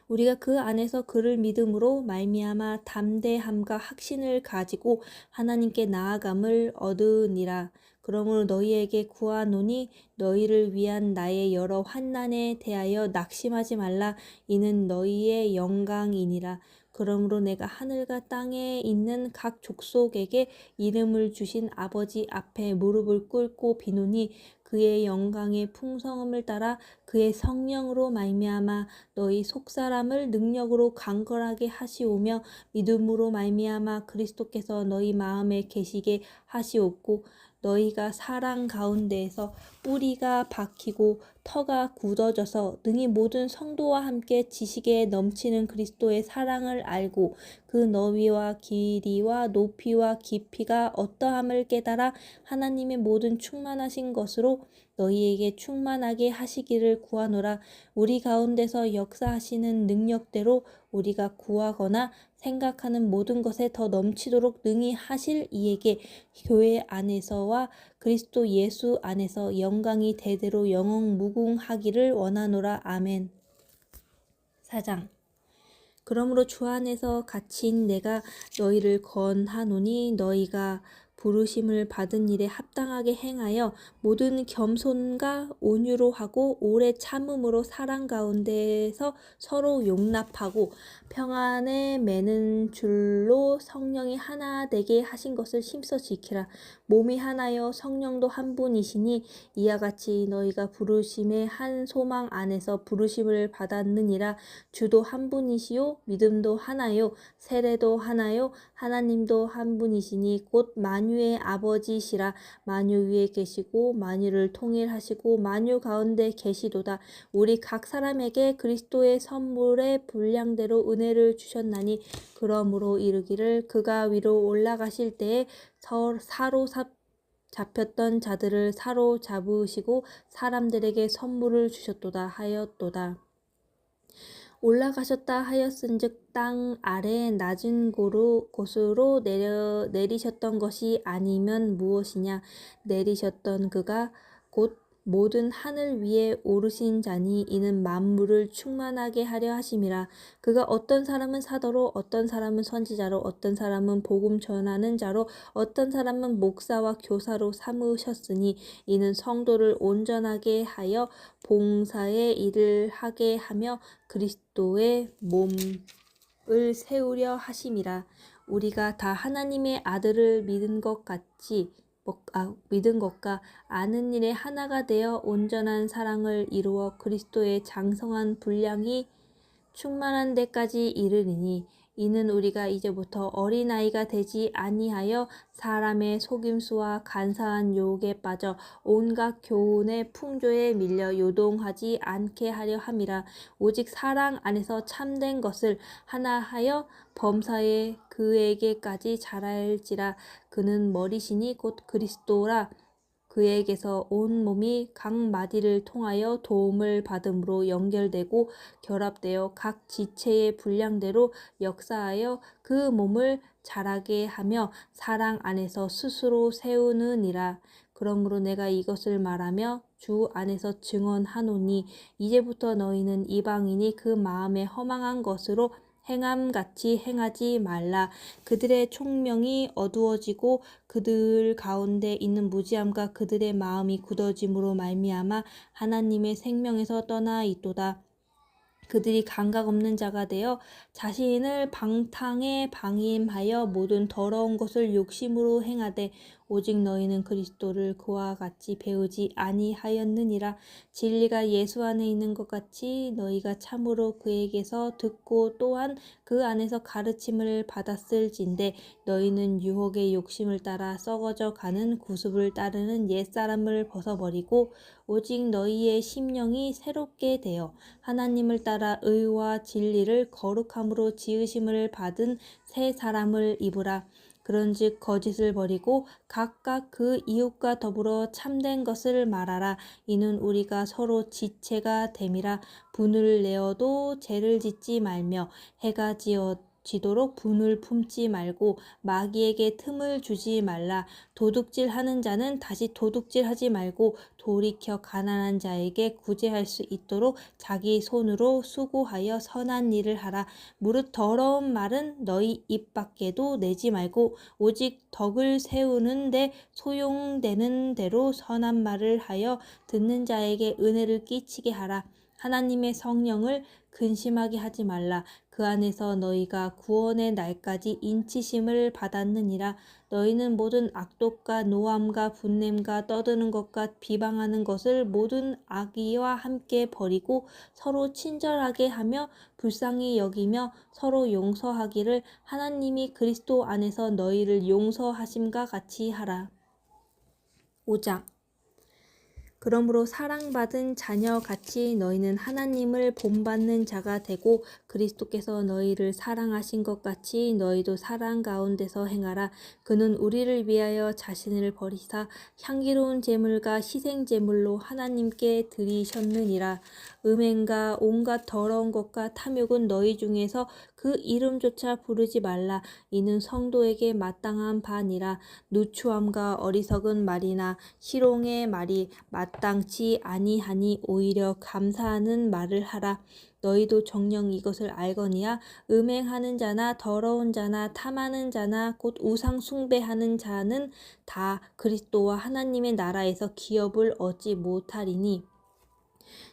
우리가 그 안에서 그를 믿음으로 말미암아 담대함과 확신을 가지고 하나님께 나아감을 얻으니라. 그러므로 너희에게 구하노니 너희를 위한 나의 여러 환난에 대하여 낙심하지 말라. 이는 너희의 영광이니라. 그러므로 내가 하늘과 땅에 있는 각 족속에게 이름을 주신 아버지 앞에 무릎을 꿇고 비노니 그의 영광의 풍성함을 따라 그의 성령으로 말미암아 너희 속사람을 능력으로 강건하게 하시오며 믿음으로 말미암아 그리스도께서 너희 마음에 계시게 하시옵고 너희가 사랑 가운데에서 뿌리가 박히고 터가 굳어져서 능히 모든 성도와 함께 지식에 넘치는 그리스도의 사랑을 알고 그 너위와 길이와 높이와 깊이가 어떠함을 깨달아 하나님의 모든 충만하신 것으로 너희에게 충만하게 하시기를 구하노라. 우리 가운데서 역사하시는 능력대로 우리가 구하거나 생각하는 모든 것에 더 넘치도록 능히 하실 이에게 교회 안에서와 그리스도 예수 안에서 영광이 대대로 영원무궁하기를 원하노라. 아멘. 4장. 그러므로 주 안에서 갇힌 내가 너희를 권하노니 너희가 부르심을 받은 일에 합당하게 행하여 모든 겸손과 온유로 하고 오래 참음으로 사랑 가운데에서 서로 용납하고 평안에 매는 줄로 성령이 하나 되게 하신 것을 힘써 지키라. 몸이 하나여 성령도 한 분이시니 이와 같이 너희가 부르심의 한 소망 안에서 부르심을 받았느니라. 주도 한 분이시요 믿음도 하나요 세례도 하나요 하나님도 한 분이시니 곧 만유의 만유의 아버지시라. 만유 위에 계시고 만유를 통일하시고 만유 가운데 계시도다. 우리 각 사람에게 그리스도의 선물의 분량대로 은혜를 주셨나니 그러므로 이르기를 그가 위로 올라가실 때에 잡혔던 자들을 사로잡으시고 사람들에게 선물을 주셨도다 하였도다. 올라가셨다 하였은즉 땅 아래 낮은 곳으로 내리셨던 것이 아니면 무엇이냐. 내리셨던 그가 곧 모든 하늘 위에 오르신 자니 이는 만물을 충만하게 하려 하심이라. 그가 어떤 사람은 사도로 어떤 사람은 선지자로 어떤 사람은 복음 전하는 자로 어떤 사람은 목사와 교사로 삼으셨으니 이는 성도를 온전하게 하여 봉사의 일을 하게 하며 그리스도의 몸을 세우려 하심이라. 우리가 다 하나님의 아들을 믿은 것과 아는 일에 하나가 되어 온전한 사랑을 이루어 그리스도의 장성한 분량이 충만한 데까지 이르리니 이는 우리가 이제부터 어린아이가 되지 아니하여 사람의 속임수와 간사한 유혹에 빠져 온갖 교훈의 풍조에 밀려 요동하지 않게 하려 함이라. 오직 사랑 안에서 참된 것을 하나하여 범사에 그에게까지 자랄지라. 그는 머리시니 곧 그리스도라. 그에게서 온 몸이 각 마디를 통하여 도움을 받음으로 연결되고 결합되어 각 지체의 분량대로 역사하여 그 몸을 자라게 하며 사랑 안에서 스스로 세우느니라. 그러므로 내가 이것을 말하며 주 안에서 증언하노니 이제부터 너희는 이방인이 그 마음에 허망한 것으로 행함같이 행하지 말라. 그들의 총명이 어두워지고 그들 가운데 있는 무지함과 그들의 마음이 굳어짐으로 말미암아 하나님의 생명에서 떠나 있도다. 그들이 감각 없는 자가 되어 자신을 방탕에 방임하여 모든 더러운 것을 욕심으로 행하되 오직 너희는 그리스도를 그와 같이 배우지 아니하였느니라. 진리가 예수 안에 있는 것 같이 너희가 참으로 그에게서 듣고 또한 그 안에서 가르침을 받았을진데 너희는 유혹의 욕심을 따라 썩어져 가는 구습을 따르는 옛사람을 벗어버리고 오직 너희의 심령이 새롭게 되어 하나님을 따라 의와 진리를 거룩함으로 지으심을 받은 새 사람을 입으라. 그런즉 거짓을 버리고 각각 그 이웃과 더불어 참된 것을 말하라. 이는 우리가 서로 지체가 됨이라. 분을 내어도 죄를 짓지 말며 해가 지도록 분을 품지 말고 마귀에게 틈을 주지 말라. 도둑질하는 자는 다시 도둑질하지 말고 돌이켜 가난한 자에게 구제할 수 있도록 자기 손으로 수고하여 선한 일을 하라. 무릇 더러운 말은 너희 입 밖에도 내지 말고 오직 덕을 세우는 데 소용되는 대로 선한 말을 하여 듣는 자에게 은혜를 끼치게 하라. 하나님의 성령을 근심하게 하지 말라. 그 안에서 너희가 구원의 날까지 인치심을 받았느니라. 너희는 모든 악독과 노함과 분냄과 떠드는 것과 비방하는 것을 모든 악의와 함께 버리고 서로 친절하게 하며 불쌍히 여기며 서로 용서하기를 하나님이 그리스도 안에서 너희를 용서하심과 같이 하라. 5장 그러므로 사랑받은 자녀같이 너희는 하나님을 본받는 자가 되고 그리스도께서 너희를 사랑하신 것 같이 너희도 사랑 가운데서 행하라. 그는 우리를 위하여 자신을 버리사 향기로운 제물과 희생 제물로 하나님께 드리셨느니라. 음행과 온갖 더러운 것과 탐욕은 너희 중에서 그 이름조차 부르지 말라. 이는 성도에게 마땅한 바니라. 누추함과 어리석은 말이나 희롱의 말이 마땅치 아니하니 오히려 감사하는 말을 하라. 너희도 정녕 이것을 알거니와 음행하는 자나 더러운 자나 탐하는 자나 곧 우상 숭배하는 자는 다 그리스도와 하나님의 나라에서 기업을 얻지 못하리니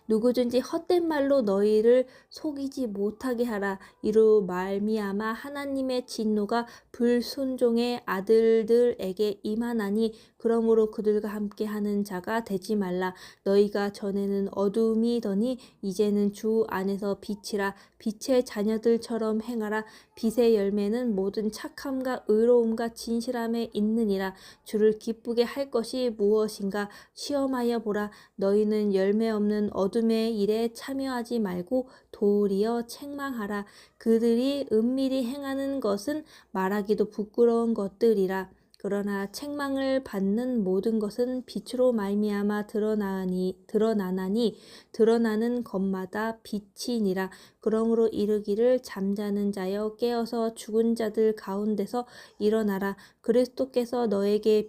누구든지 헛된 말로 너희를 속이지 못하게 하라. 이로 말미암아 하나님의 진노가 불순종의 아들들에게 임하나니 그러므로 그들과 함께하는 자가 되지 말라. 너희가 전에는 어둠이더니 이제는 주 안에서 빛이라. 빛의 자녀들처럼 행하라. 빛의 열매는 모든 착함과 의로움과 진실함에 있느니라. 주를 기쁘게 할 것이 무엇인가 시험하여 보라. 너희는 열매 없는 어둠의 일에 참여하지 말고 도리어 책망하라. 그들이 은밀히 행하는 것은 말하기도 부끄러운 것들이라. 그러나 책망을 받는 모든 것은 빛으로 말미암아 드러나나니 드러나는 것마다 빛이니라. 그러므로 이르기를 잠자는 자여 깨어서 죽은 자들 가운데서 일어나라. 그리스도께서 너에게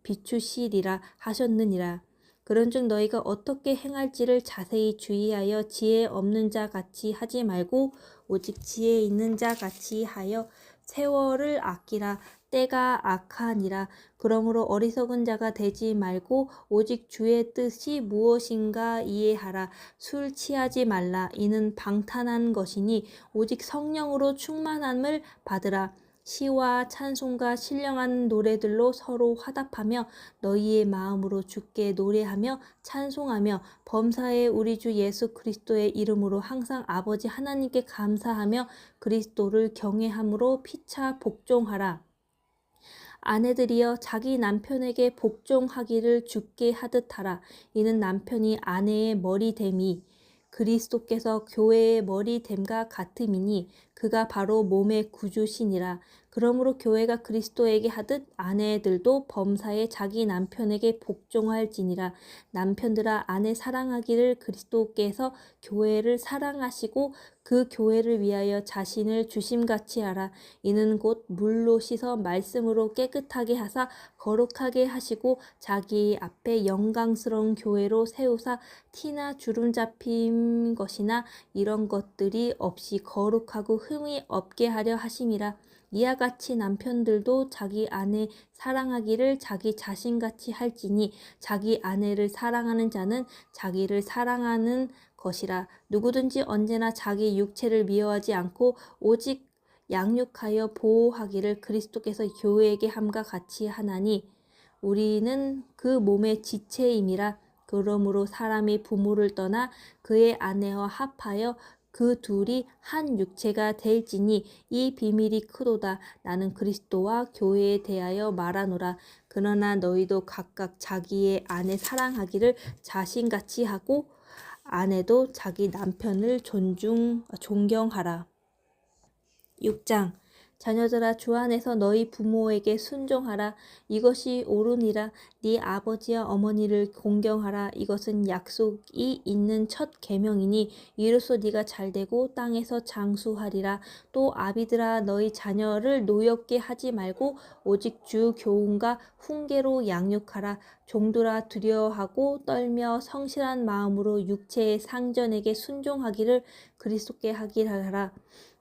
비추시리라 하셨느니라. 그런즉 너희가 어떻게 행할지를 자세히 주의하여 지혜 없는 자 같이 하지 말고 오직 지혜 있는 자 같이 하여 세월을 아끼라. 때가 악하니라. 그러므로 어리석은 자가 되지 말고 오직 주의 뜻이 무엇인가 이해하라. 술 취하지 말라. 이는 방탕한 것이니 오직 성령으로 충만함을 받으라. 시와 찬송과 신령한 노래들로 서로 화답하며 너희의 마음으로 주께 노래하며 찬송하며 범사에 우리 주 예수 그리스도의 이름으로 항상 아버지 하나님께 감사하며 그리스도를 경외함으로 피차 복종하라. 아내들이여 자기 남편에게 복종하기를 주께 하듯 하라. 이는 남편이 아내의 머리됨이 그리스도께서 교회의 머리됨과 같음이니 그가 바로 몸의 구주시니라. 그러므로 교회가 그리스도에게 하듯 아내들도 범사에 자기 남편에게 복종할지니라. 남편들아 아내 사랑하기를 그리스도께서 교회를 사랑하시고 그 교회를 위하여 자신을 주심같이 하라. 이는 곧 물로 씻어 말씀으로 깨끗하게 하사 거룩하게 하시고 자기 앞에 영광스러운 교회로 세우사 티나 주름 잡힌 것이나 이런 것들이 없이 거룩하고 흠이 없게 하려 하심이라. 이와 같이 남편들도 자기 아내 사랑하기를 자기 자신같이 할지니 자기 아내를 사랑하는 자는 자기를 사랑하는 것이라. 누구든지 언제나 자기 육체를 미워하지 않고 오직 양육하여 보호하기를 그리스도께서 교회에게 함과 같이 하나니 우리는 그 몸의 지체임이라. 그러므로 사람이 부모를 떠나 그의 아내와 합하여 그 둘이 한 육체가 될지니 이 비밀이 크도다. 나는 그리스도와 교회에 대하여 말하노라. 그러나 너희도 각각 자기의 아내 사랑하기를 자신같이 하고 아내도 자기 남편을 존경하라. 6장 자녀들아 주 안에서 너희 부모에게 순종하라. 이것이 옳으니라. 네 아버지와 어머니를 공경하라. 이것은 약속이 있는 첫 계명이니 이로써 네가 잘되고 땅에서 장수하리라. 또 아비들아 너희 자녀를 노엽게 하지 말고 오직 주 교훈과 훈계로 양육하라. 종들아 두려워하고 떨며 성실한 마음으로 육체의 상전에게 순종하기를 그리스도께 하라.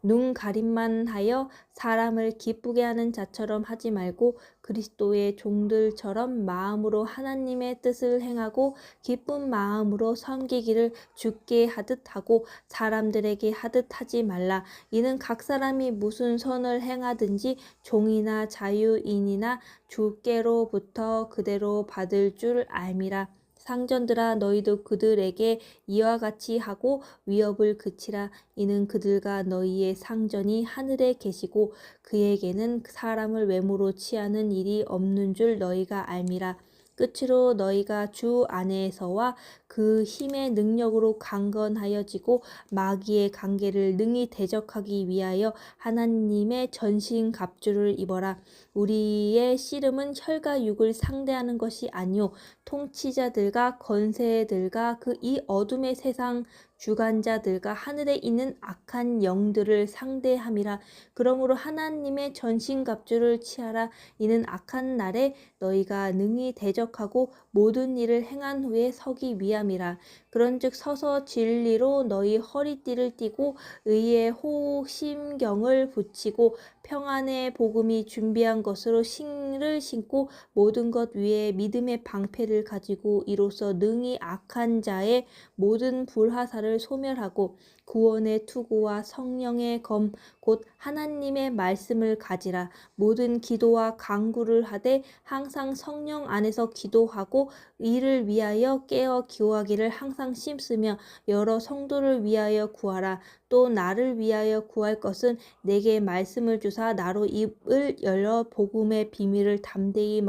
눈 가림만 하여 사람을 기쁘게 하는 자처럼 하지 말고 그리스도의 종들처럼 마음으로 하나님의 뜻을 행하고 기쁜 마음으로 섬기기를 주께 하듯 하고 사람들에게 하듯 하지 말라. 이는 각 사람이 무슨 선을 행하든지 종이나 자유인이나 주께로부터 그대로 받을 줄 알미라. 상전들아 너희도 그들에게 이와 같이 하고 위협을 그치라. 이는 그들과 너희의 상전이 하늘에 계시고 그에게는 사람을 외모로 취하는 일이 없는 줄 너희가 알미라. 끝으로 너희가 주 안에서와 그 힘의 능력으로 강건하여지고 마귀의 관계를 능히 대적하기 위하여 하나님의 전신갑주를 입어라. 우리의 씨름은 혈과 육을 상대하는 것이 아니요 통치자들과 권세들과 그 이 어둠의 세상 주관자들과 하늘에 있는 악한 영들을 상대함이라. 그러므로 하나님의 전신갑주를 취하라. 이는 악한 날에 너희가 능히 대적하고 모든 일을 행한 후에 서기 위함이라. 그런즉 서서 진리로 너희 허리띠를 띠고 의의 호심경을 붙이고 평안의 복음이 준비한 것으로 신을 신고 모든 것 위에 믿음의 방패를 가지고 이로써 능히 악한 자의 모든 불화살을 소멸하고 구원의 투구와 성령의 검 곧 하나님의 말씀을 가지라. 모든 기도와 간구를 하되 항상 성령 안에서 기도하고 이를 위하여 깨어 기도하기를 항상 힘쓰며 여러 성도를 위하여 구하라. 또 나를 위하여 구할 것은 내게 말씀을 주사 나로 입을 열어 복음의 비밀을 담대히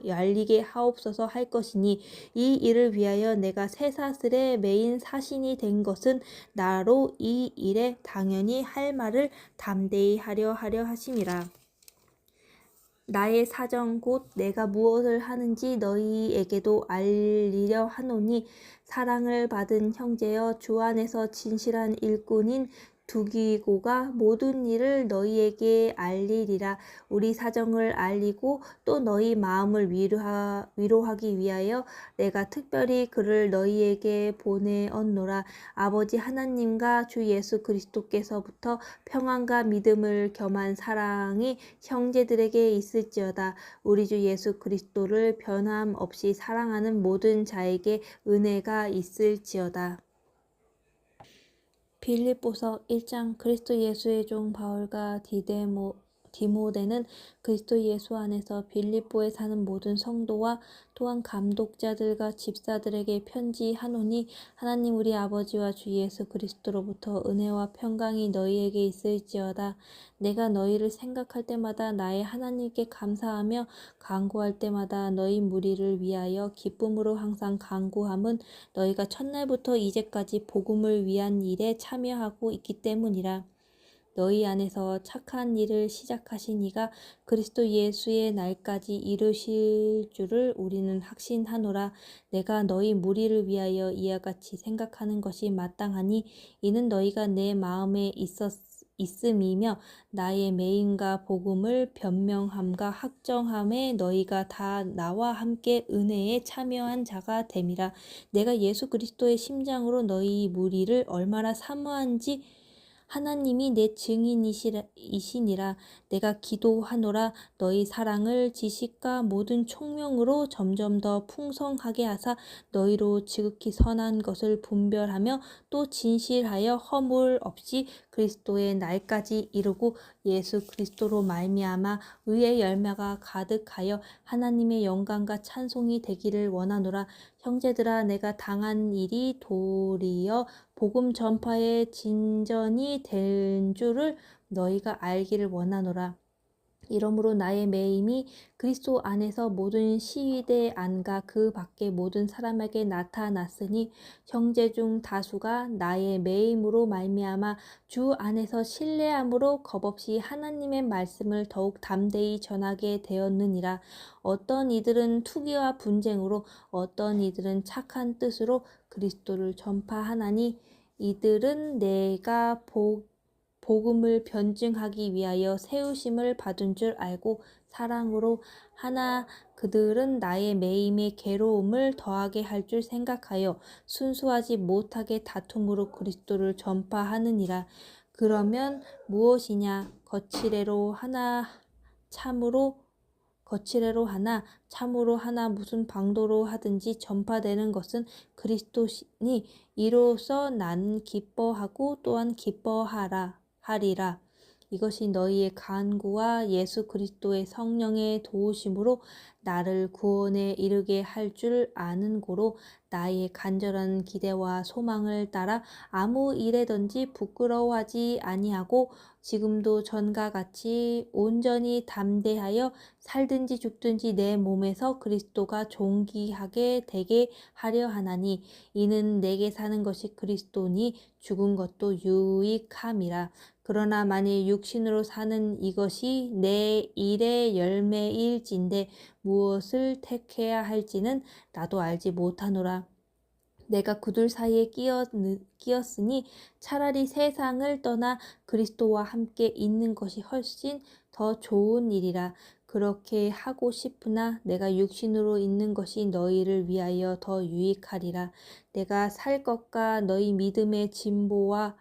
알리게 하옵소서 할 것이니 이 일을 위하여 내가 쇠사슬에 매인 사신이 된 것은 나로 이 일에 당연히 할 말을 담대히 하려 하심이라. 나의 사정 곧 내가 무엇을 하는지 너희에게도 알리려 하노니 사랑을 받은 형제여 주 안에서 진실한 일꾼인 두기고가 모든 일을 너희에게 알리리라. 우리 사정을 알리고 또 너희 마음을 위로하기 위하여 내가 특별히 그를 너희에게 보내었노라. 아버지 하나님과 주 예수 그리스도께서부터 평안과 믿음을 겸한 사랑이 형제들에게 있을지어다. 우리 주 예수 그리스도를 변함없이 사랑하는 모든 자에게 은혜가 있을지어다. 빌립보서 1장. 그리스도 예수의 종 바울과 디모데는 그리스도 예수 안에서 빌립보에 사는 모든 성도와 또한 감독자들과 집사들에게 편지하노니 하나님 우리 아버지와 주 예수 그리스도로부터 은혜와 평강이 너희에게 있을지어다. 내가 너희를 생각할 때마다 나의 하나님께 감사하며 간구할 때마다 너희 무리를 위하여 기쁨으로 항상 간구함은 너희가 첫날부터 이제까지 복음을 위한 일에 참여하고 있기 때문이라. 너희 안에서 착한 일을 시작하신 이가 그리스도 예수의 날까지 이루실 줄을 우리는 확신하노라. 내가 너희 무리를 위하여 이와 같이 생각하는 것이 마땅하니 이는 너희가 내 마음에 있음이며 나의 매임과 복음을 변명함과 확정함에 너희가 다 나와 함께 은혜에 참여한 자가 됨이라. 내가 예수 그리스도의 심장으로 너희 무리를 얼마나 사모한지 하나님이 내 증인이시니라. 내가 기도하노라. 너희 사랑을 지식과 모든 총명으로 점점 더 풍성하게 하사 너희로 지극히 선한 것을 분별하며 또 진실하여 허물 없이 그리스도의 날까지 이루고 예수 그리스도로 말미암아 의의 열매가 가득하여 하나님의 영광과 찬송이 되기를 원하노라. 형제들아 내가 당한 일이 도리어 복음 전파의 진전이 된 줄을 너희가 알기를 원하노라. 이러므로 나의 매임이 그리스도 안에서 모든 시위대 안과 그 밖의 모든 사람에게 나타났으니 형제 중 다수가 나의 매임으로 말미암아 주 안에서 신뢰함으로 겁없이 하나님의 말씀을 더욱 담대히 전하게 되었느니라. 어떤 이들은 투기와 분쟁으로 어떤 이들은 착한 뜻으로 그리스도를 전파하나니 이들은 내가 복음을 변증하기 위하여 세우심을 받은 줄 알고 사랑으로 하나 그들은 나의 매임에 괴로움을 더하게 할 줄 생각하여 순수하지 못하게 다툼으로 그리스도를 전파하느니라. 그러면 무엇이냐? 거칠애로 하나 참으로 하나 무슨 방도로 하든지 전파되는 것은 그리스도시니 이로써 나는 기뻐하고 또한 하리라. 이것이 너희의 간구와 예수 그리스도의 성령의 도우심으로 나를 구원에 이르게 할 줄 아는 고로 나의 간절한 기대와 소망을 따라 아무 일에든지 부끄러워하지 아니하고 지금도 전과 같이 온전히 담대하여 살든지 죽든지 내 몸에서 그리스도가 존귀하게 되게 하려 하나니 이는 내게 사는 것이 그리스도니 죽은 것도 유익함이라. 그러나 만일 육신으로 사는 이것이 내 일의 열매일진데 무엇을 택해야 할지는 나도 알지 못하노라. 내가 그들 사이에 끼었으니 차라리 세상을 떠나 그리스도와 함께 있는 것이 훨씬 더 좋은 일이라. 그렇게 하고 싶으나 내가 육신으로 있는 것이 너희를 위하여 더 유익하리라. 내가 살 것과 너희 믿음의 진보와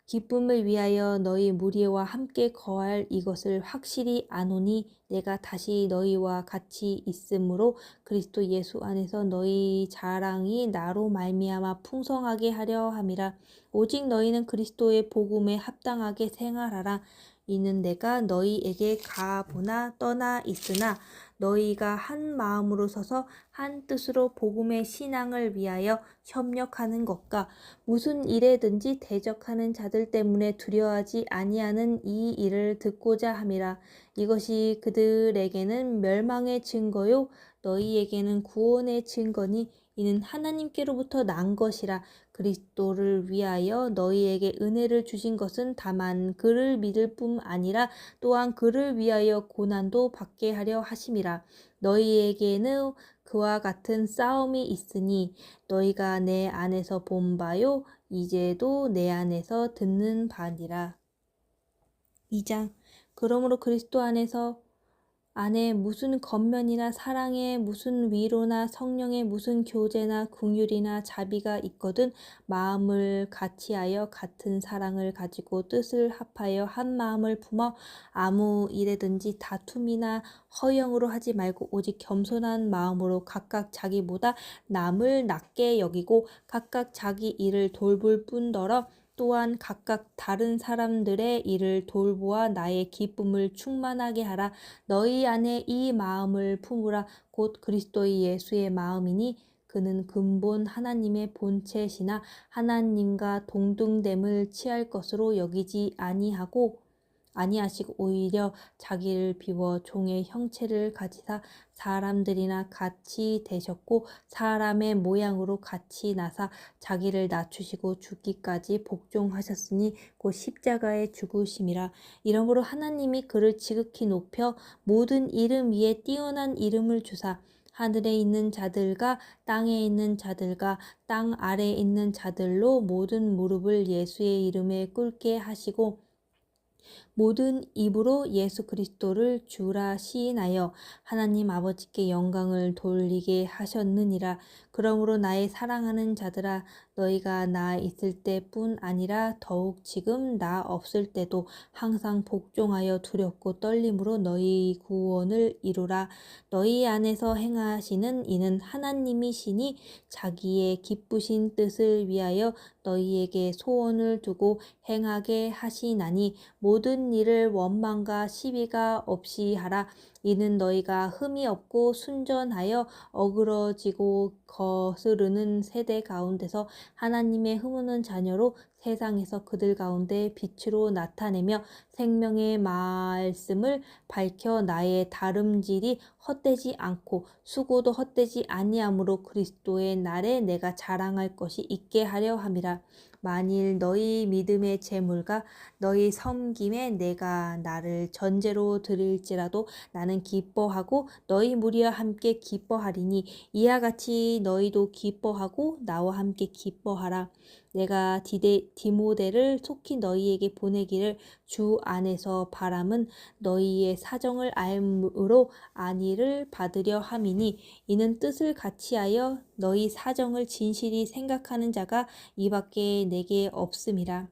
기쁨을 위하여 너희 무리와 함께 거할 이것을 확실히 아노니 내가 다시 너희와 같이 있으므로 그리스도 예수 안에서 너희 자랑이 나로 말미암아 풍성하게 하려 함이라. 오직 너희는 그리스도의 복음에 합당하게 생활하라. 이는 내가 너희에게 가보나 떠나 있으나 너희가 한 마음으로 서서 한 뜻으로 복음의 신앙을 위하여 협력하는 것과 무슨 일에든지 대적하는 자들 때문에 두려워하지 아니하는 이 일을 듣고자 함이라. 이것이 그들에게는 멸망의 증거요 너희에게는 구원의 증거니 이는 하나님께로부터 난 것이라. 그리스도를 위하여 너희에게 은혜를 주신 것은 다만 그를 믿을 뿐 아니라 또한 그를 위하여 고난도 받게 하려 하심이라. 너희에게는 그와 같은 싸움이 있으니 너희가 내 안에서 본 바요 이제도 내 안에서 듣는 바니라. 2장. 그러므로 그리스도 안에 무슨 겉면이나 사랑에 무슨 위로나 성령에 무슨 교제나 긍휼이나 자비가 있거든 마음을 같이하여 같은 사랑을 가지고 뜻을 합하여 한 마음을 품어 아무 일에든지 다툼이나 허영으로 하지 말고 오직 겸손한 마음으로 각각 자기보다 남을 낮게 여기고 각각 자기 일을 돌볼 뿐더러 또한 각각 다른 사람들의 일을 돌보아 나의 기쁨을 충만하게 하라. 너희 안에 이 마음을 품으라. 곧 그리스도의 예수의 마음이니 그는 근본 하나님의 본체시나 하나님과 동등됨을 취할 것으로 여기지 아니하시고 오히려 자기를 비워 종의 형체를 가지사 사람들이나 같이 되셨고 사람의 모양으로 같이 나사 자기를 낮추시고 죽기까지 복종하셨으니 곧 십자가의 죽으심이라. 이러므로 하나님이 그를 지극히 높여 모든 이름 위에 뛰어난 이름을 주사 하늘에 있는 자들과 땅에 있는 자들과 땅 아래에 있는 자들로 모든 무릎을 예수의 이름에 꿇게 하시고 모든 입으로 예수 그리스도를 주라 시인하여 하나님 아버지께 영광을 돌리게 하셨느니라. 그러므로 나의 사랑하는 자들아 너희가 나 있을 때뿐 아니라 더욱 지금 나 없을 때도 항상 복종하여 두렵고 떨림으로 너희 구원을 이루라. 너희 안에서 행하시는 이는 하나님이시니 자기의 기쁘신 뜻을 위하여 너희에게 소원을 두고 행하게 하시나니 모든 일을 원망과 시비가 없이 하라. 이는 너희가 흠이 없고 순전하여 어그러지고 거스르는 세대 가운데서 하나님의 흐뭇은 자녀로 세상에서 그들 가운데 빛으로 나타내며 생명의 말씀을 밝혀 나의 다름질이 헛되지 않고 수고도 헛되지 아니하므로 그리스도의 날에 내가 자랑할 것이 있게 하려 함이라. 만일 너희 믿음의 재물과 너희 섬김에 내가 나를 전제로 드릴지라도 나는 기뻐하고 너희 무리와 함께 기뻐하리니 이와 같이 너희도 기뻐하고 나와 함께 기뻐하라. 내가 디모데를 속히 너희에게 보내기를 주 안에서 바람은 너희의 사정을 알므로 안위를 받으려 함이니 이는 뜻을 같이하여 너희 사정을 진실히 생각하는 자가 이밖에 내게 없음이라.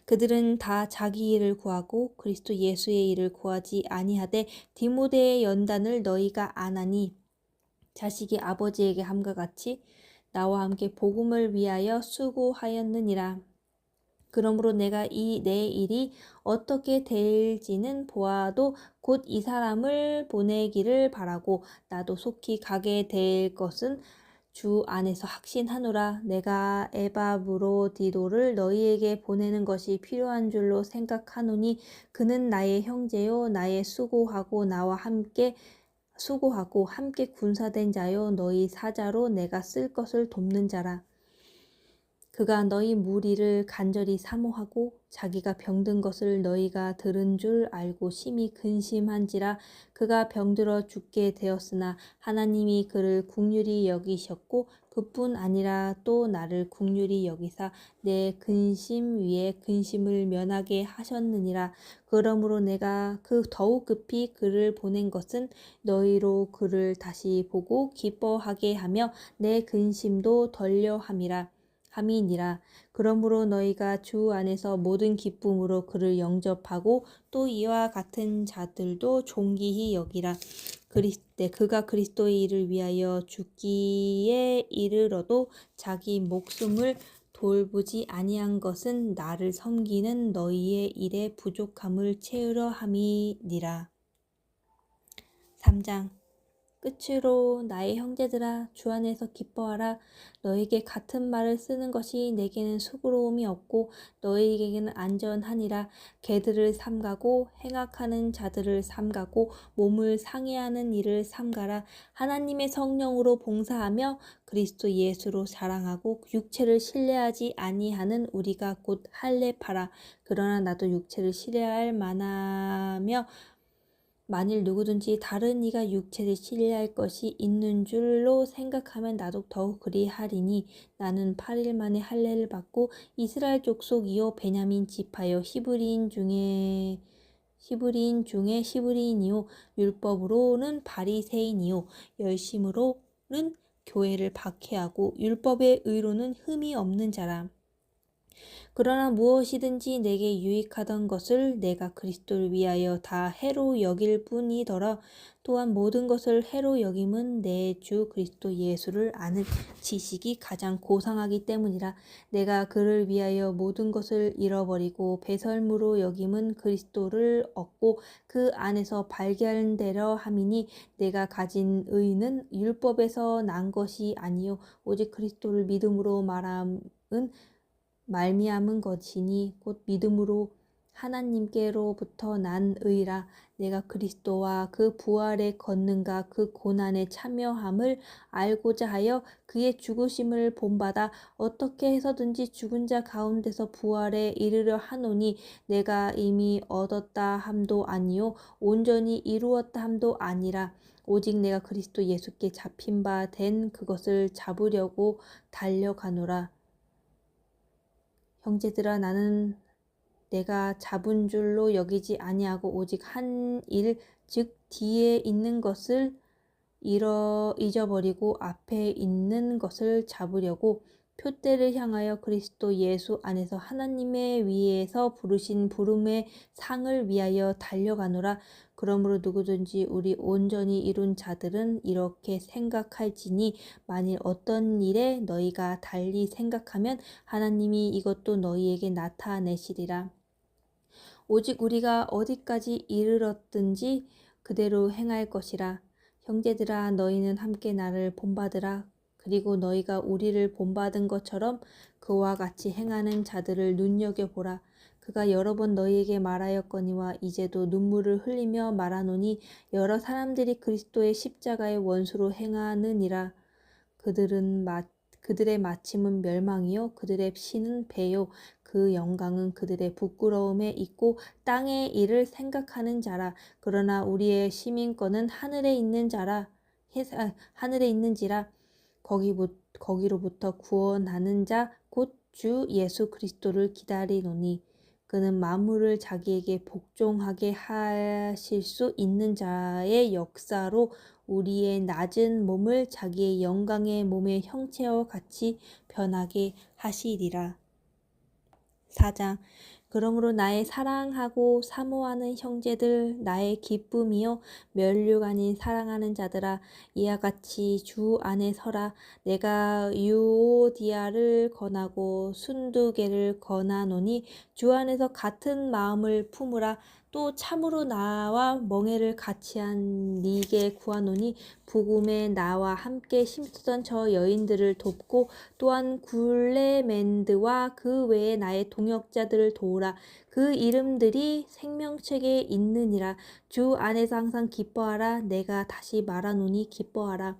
그들은 다 자기 일을 구하고 그리스도 예수의 일을 구하지 아니하되 디모데의 연단을 너희가 아나니 자식이 아버지에게 함과 같이 나와 함께 복음을 위하여 수고하였느니라. 그러므로 내가 내 일이 어떻게 될지는 보아도 곧 이 사람을 보내기를 바라고 나도 속히 가게 될 것은 주 안에서 확신하노라. 내가 에바브로디도를 너희에게 보내는 것이 필요한 줄로 생각하노니 그는 나의 형제요 나의 수고하고 함께 군사된 자요 너희 사자로 내가 쓸 것을 돕는 자라. 그가 너희 무리를 간절히 사모하고 자기가 병든 것을 너희가 들은 줄 알고 심히 근심한지라. 그가 병들어 죽게 되었으나 하나님이 그를 긍휼히 여기셨고 그뿐 아니라 또 나를 긍휼히 여기사 내 근심 위에 근심을 면하게 하셨느니라. 그러므로 내가 더욱 급히 그를 보낸 것은 너희로 그를 다시 보고 기뻐하게 하며 내 근심도 덜려 함이라. 함이니라. 그러므로 너희가 주 안에서 모든 기쁨으로 그를 영접하고 또 이와 같은 자들도 존귀히 여기라. 그가 그리스도의 일을 위하여 죽기에 이르러도 자기 목숨을 돌보지 아니한 것은 나를 섬기는 너희의 일의 부족함을 채우려 함이니라. 3장. 끝으로 나의 형제들아 주 안에서 기뻐하라. 너에게 같은 말을 쓰는 것이 내게는 수고로움이 없고 너희에게는 안전하니라. 개들을 삼가고 행악하는 자들을 삼가고 몸을 상해하는 일을 삼가라. 하나님의 성령으로 봉사하며 그리스도 예수로 자랑하고 육체를 신뢰하지 아니하는 우리가 곧 할례파라. 그러나 나도 육체를 신뢰할 만하며 만일 누구든지 다른 이가 육체를 신뢰할 것이 있는 줄로 생각하면 나도 더욱 그리하리니 나는 8일 만에 할례를 받고 이스라엘 족속이요 베냐민 지파요 히브리인 중에 히브리인이요 율법으로는 바리새인이요 열심으로는 교회를 박해하고 율법의 의로는 흠이 없는 자라. 그러나 무엇이든지 내게 유익하던 것을 내가 그리스도를 위하여 다 해로 여길 뿐이더라. 또한 모든 것을 해로 여김은 내 주 그리스도 예수를 아는 지식이 가장 고상하기 때문이라. 내가 그를 위하여 모든 것을 잃어버리고 배설물로 여김은 그리스도를 얻고 그 안에서 발견되려 함이니 내가 가진 의는 율법에서 난 것이 아니요 오직 그리스도를 믿음으로 말미암은 것이니 곧 믿음으로 하나님께로부터 난 의라. 내가 그리스도와 그 부활의 권능과 그 고난에 참여함을 알고자 하여 그의 죽으심을 본받아 어떻게 해서든지 죽은 자 가운데서 부활에 이르려 하노니 내가 이미 얻었다 함도 아니요 온전히 이루었다 함도 아니라 오직 내가 그리스도 예수께 잡힌 바 된 그것을 잡으려고 달려가노라. 형제들아 나는 내가 잡은 줄로 여기지 아니하고 오직 한 일 즉 뒤에 있는 것을 잊어버리고 앞에 있는 것을 잡으려고 표대를 향하여 그리스도 예수 안에서 하나님의 위에서 부르신 부름의 상을 위하여 달려가노라. 그러므로 누구든지 우리 온전히 이룬 자들은 이렇게 생각할지니 만일 어떤 일에 너희가 달리 생각하면 하나님이 이것도 너희에게 나타내시리라. 오직 우리가 어디까지 이르렀든지 그대로 행할 것이라. 형제들아 너희는 함께 나를 본받으라. 그리고 너희가 우리를 본받은 것처럼 그와 같이 행하는 자들을 눈여겨보라. 그가 여러 번 너희에게 말하였거니와 이제도 눈물을 흘리며 말하노니 여러 사람들이 그리스도의 십자가의 원수로 행하느니라. 그들의 마침은 멸망이요 그들의 피는 배요 그 영광은 그들의 부끄러움에 있고 땅의 일을 생각하는 자라. 그러나 우리의 시민권은 하늘에 있는지라 거기로부터 구원하는 자 곧 주 예수 그리스도를 기다리노니 그는 만물을 자기에게 복종하게 하실 수 있는 자의 역사로 우리의 낮은 몸을 자기의 영광의 몸의 형체와 같이 변하게 하시리라. 4장. 그러므로 나의 사랑하고 사모하는 형제들 나의 기쁨이요 멸육 아닌 사랑하는 자들아 이와 같이 주 안에 서라. 내가 유오디아를 권하고 순두개를 권하노니 주 안에서 같은 마음을 품으라. 또 참으로 나와 멍에를 같이한 니게 구하노니 부금에 나와 함께 힘쓰던 저 여인들을 돕고 또한 굴레멘드와 그 외에 나의 동역자들을 도우라. 그 이름들이 생명책에 있느니라. 주 안에서 항상 기뻐하라. 내가 다시 말하노니 기뻐하라.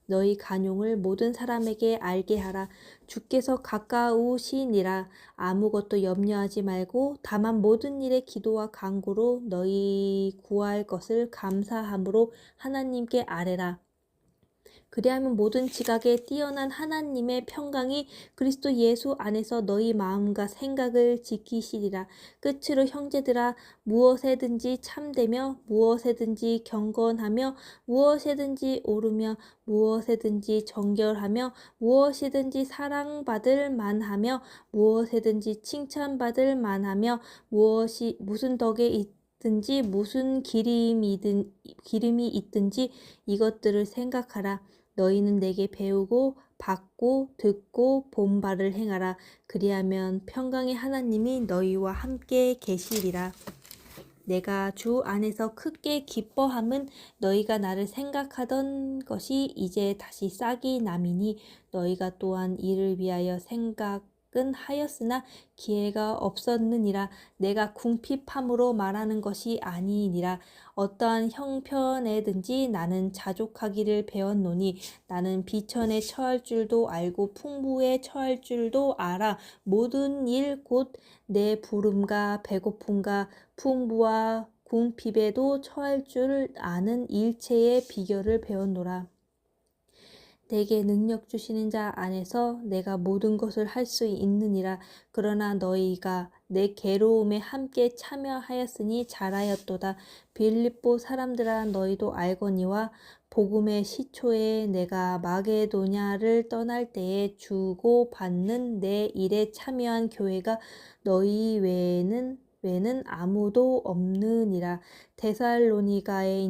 너희 간용을 모든 사람에게 알게 하라. 주께서 가까우시니라. 아무것도 염려하지 말고 다만 모든 일에 기도와 간구로 너희 구할 것을 감사함으로 하나님께 아뢰라. 그리하면 모든 지각에 뛰어난 하나님의 평강이 그리스도 예수 안에서 너희 마음과 생각을 지키시리라. 끝으로 형제들아, 무엇에든지 참되며 무엇에든지 경건하며 무엇에든지 오르며 무엇에든지 정결하며 무엇이든지 사랑받을 만하며 무엇에든지 칭찬받을 만하며 무슨 덕에 있든지 무슨 기름이 있든지 이것들을 생각하라. 너희는 내게 배우고 받고 듣고 본 바를 행하라. 그리하면 평강의 하나님이 너희와 함께 계시리라. 내가 주 안에서 크게 기뻐함은 너희가 나를 생각하던 것이 이제 다시 싹이 남이니 너희가 또한 이를 위하여 생각은 하였으나 기회가 없었느니라. 내가 궁핍함으로 말하는 것이 아니니라. 어떠한 형편에든지 나는 자족하기를 배웠노니 나는 비천에 처할 줄도 알고 풍부에 처할 줄도 알아. 모든 일 곧 내 부름과 배고픔과 풍부와 궁핍에도 처할 줄 아는 일체의 비결을 배웠노라. 내게 능력 주시는 자 안에서 내가 모든 것을 할 수 있느니라. 그러나 너희가 내 괴로움에 함께 참여하였으니 잘하였도다. 빌립보 사람들아, 너희도 알거니와 복음의 시초에 내가 마게도냐를 떠날 때에 주고 받는 내 일에 참여한 교회가 너희 외에는 아무도 없느니라. 데살로니가에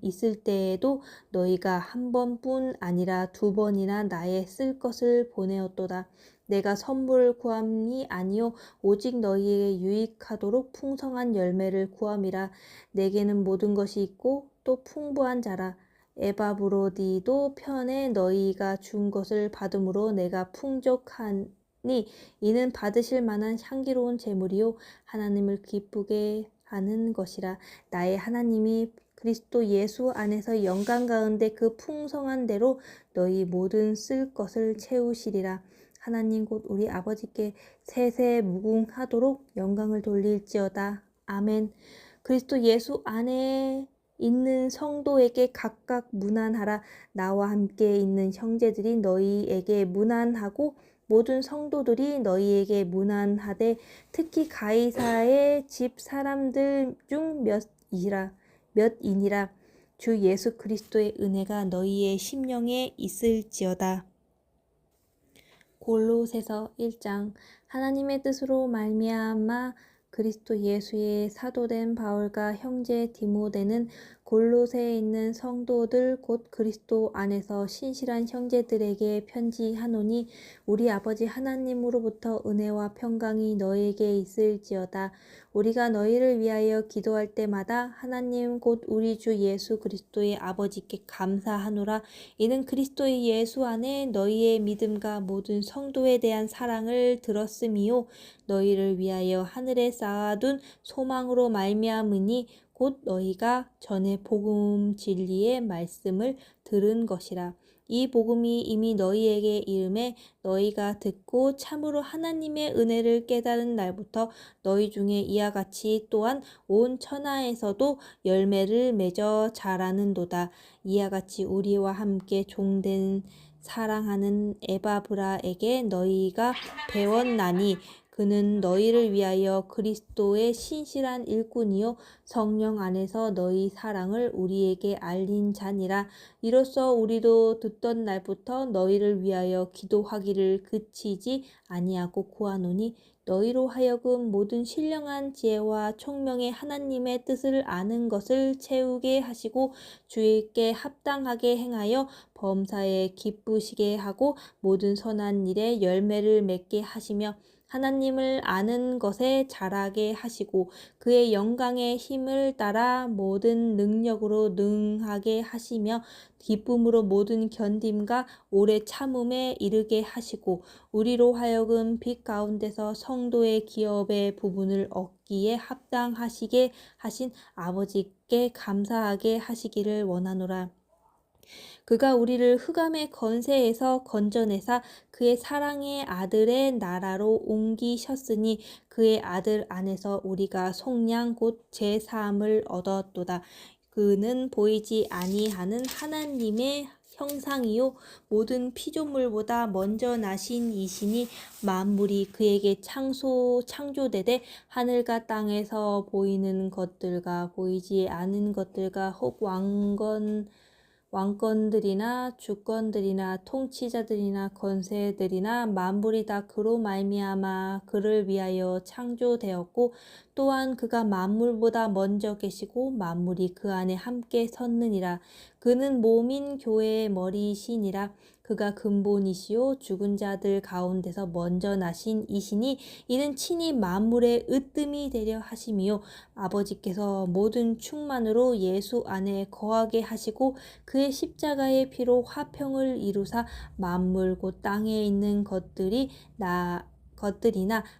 있을 때에도 너희가 한 번뿐 아니라 2번이나 나의 쓸 것을 보내었도다. 내가 선물을 구함이 아니요 오직 너희에게 유익하도록 풍성한 열매를 구함이라. 내게는 모든 것이 있고 또 풍부한 자라. 에바브로디도 편에 너희가 준 것을 받음으로 내가 풍족하니 이는 받으실 만한 향기로운 제물이요 하나님을 기쁘게 하는 것이라. 나의 하나님이 그리스도 예수 안에서 영광 가운데 그 풍성한 대로 너희 모든 쓸 것을 채우시리라. 하나님 곧 우리 아버지께 세세 무궁하도록 영광을 돌릴지어다. 아멘. 그리스도 예수 안에 있는 성도에게 각각 문안하라. 나와 함께 있는 형제들이 너희에게 문안하고 모든 성도들이 너희에게 문안하되 특히 가이사의 집 사람들 중 몇이니라. 주 예수 그리스도의 은혜가 너희의 심령에 있을지어다. 골로새서 1장. 하나님의 뜻으로 말미암아 그리스도 예수의 사도된 바울과 형제 디모데는 골로새에 있는 성도들 곧 그리스도 안에서 신실한 형제들에게 편지하노니 우리 아버지 하나님으로부터 은혜와 평강이 너에게 있을지어다. 우리가 너희를 위하여 기도할 때마다 하나님 곧 우리 주 예수 그리스도의 아버지께 감사하노라. 이는 그리스도의 예수 안에 너희의 믿음과 모든 성도에 대한 사랑을 들었음이요 너희를 위하여 하늘에 쌓아둔 소망으로 말미암으니 곧 너희가 전에 복음 진리의 말씀을 들은 것이라. 이 복음이 이미 너희에게 이름에 너희가 듣고 참으로 하나님의 은혜를 깨달은 날부터 너희 중에 이와 같이 또한 온 천하에서도 열매를 맺어 자라는도다. 이와 같이 우리와 함께 종된 사랑하는 에바브라에게 너희가 배웠나니 그는 너희를 위하여 그리스도의 신실한 일꾼이요 성령 안에서 너희 사랑을 우리에게 알린 자니라. 이로써 우리도 듣던 날부터 너희를 위하여 기도하기를 그치지 아니하고 구하노니 너희로 하여금 모든 신령한 지혜와 총명의 하나님의 뜻을 아는 것을 채우게 하시고 주께 합당하게 행하여 범사에 기쁘시게 하고 모든 선한 일에 열매를 맺게 하시며 하나님을 아는 것에 자라게 하시고 그의 영광의 힘을 따라 모든 능력으로 능하게 하시며 기쁨으로 모든 견딤과 오래 참음에 이르게 하시고 우리로 하여금 빛 가운데서 성도의 기업의 부분을 얻기에 합당하시게 하신 아버지께 감사하게 하시기를 원하노라. 그가 우리를 흑암의 건세에서 건져내사 그의 사랑의 아들의 나라로 옮기셨으니 그의 아들 안에서 우리가 속량 곧 제사함을 얻었도다. 그는 보이지 아니하는 하나님의 형상이요 모든 피조물보다 먼저 나신 이시니 만물이 그에게 창조되되 하늘과 땅에서 보이는 것들과 보이지 않은 것들과 혹 왕권들이나 주권들이나 통치자들이나 권세들이나 만물이 다 그로 말미암아 그를 위하여 창조되었고 또한 그가 만물보다 먼저 계시고 만물이 그 안에 함께 섰느니라. 그는 몸인 교회의 머리이시니라. 그가 근본이시요 죽은 자들 가운데서 먼저 나신 이시니 이는 친히 만물의 으뜸이 되려 하심이요 아버지께서 모든 충만으로 예수 안에 거하게 하시고 그의 십자가의 피로 화평을 이루사 만물 곧 땅에 있는 것들이나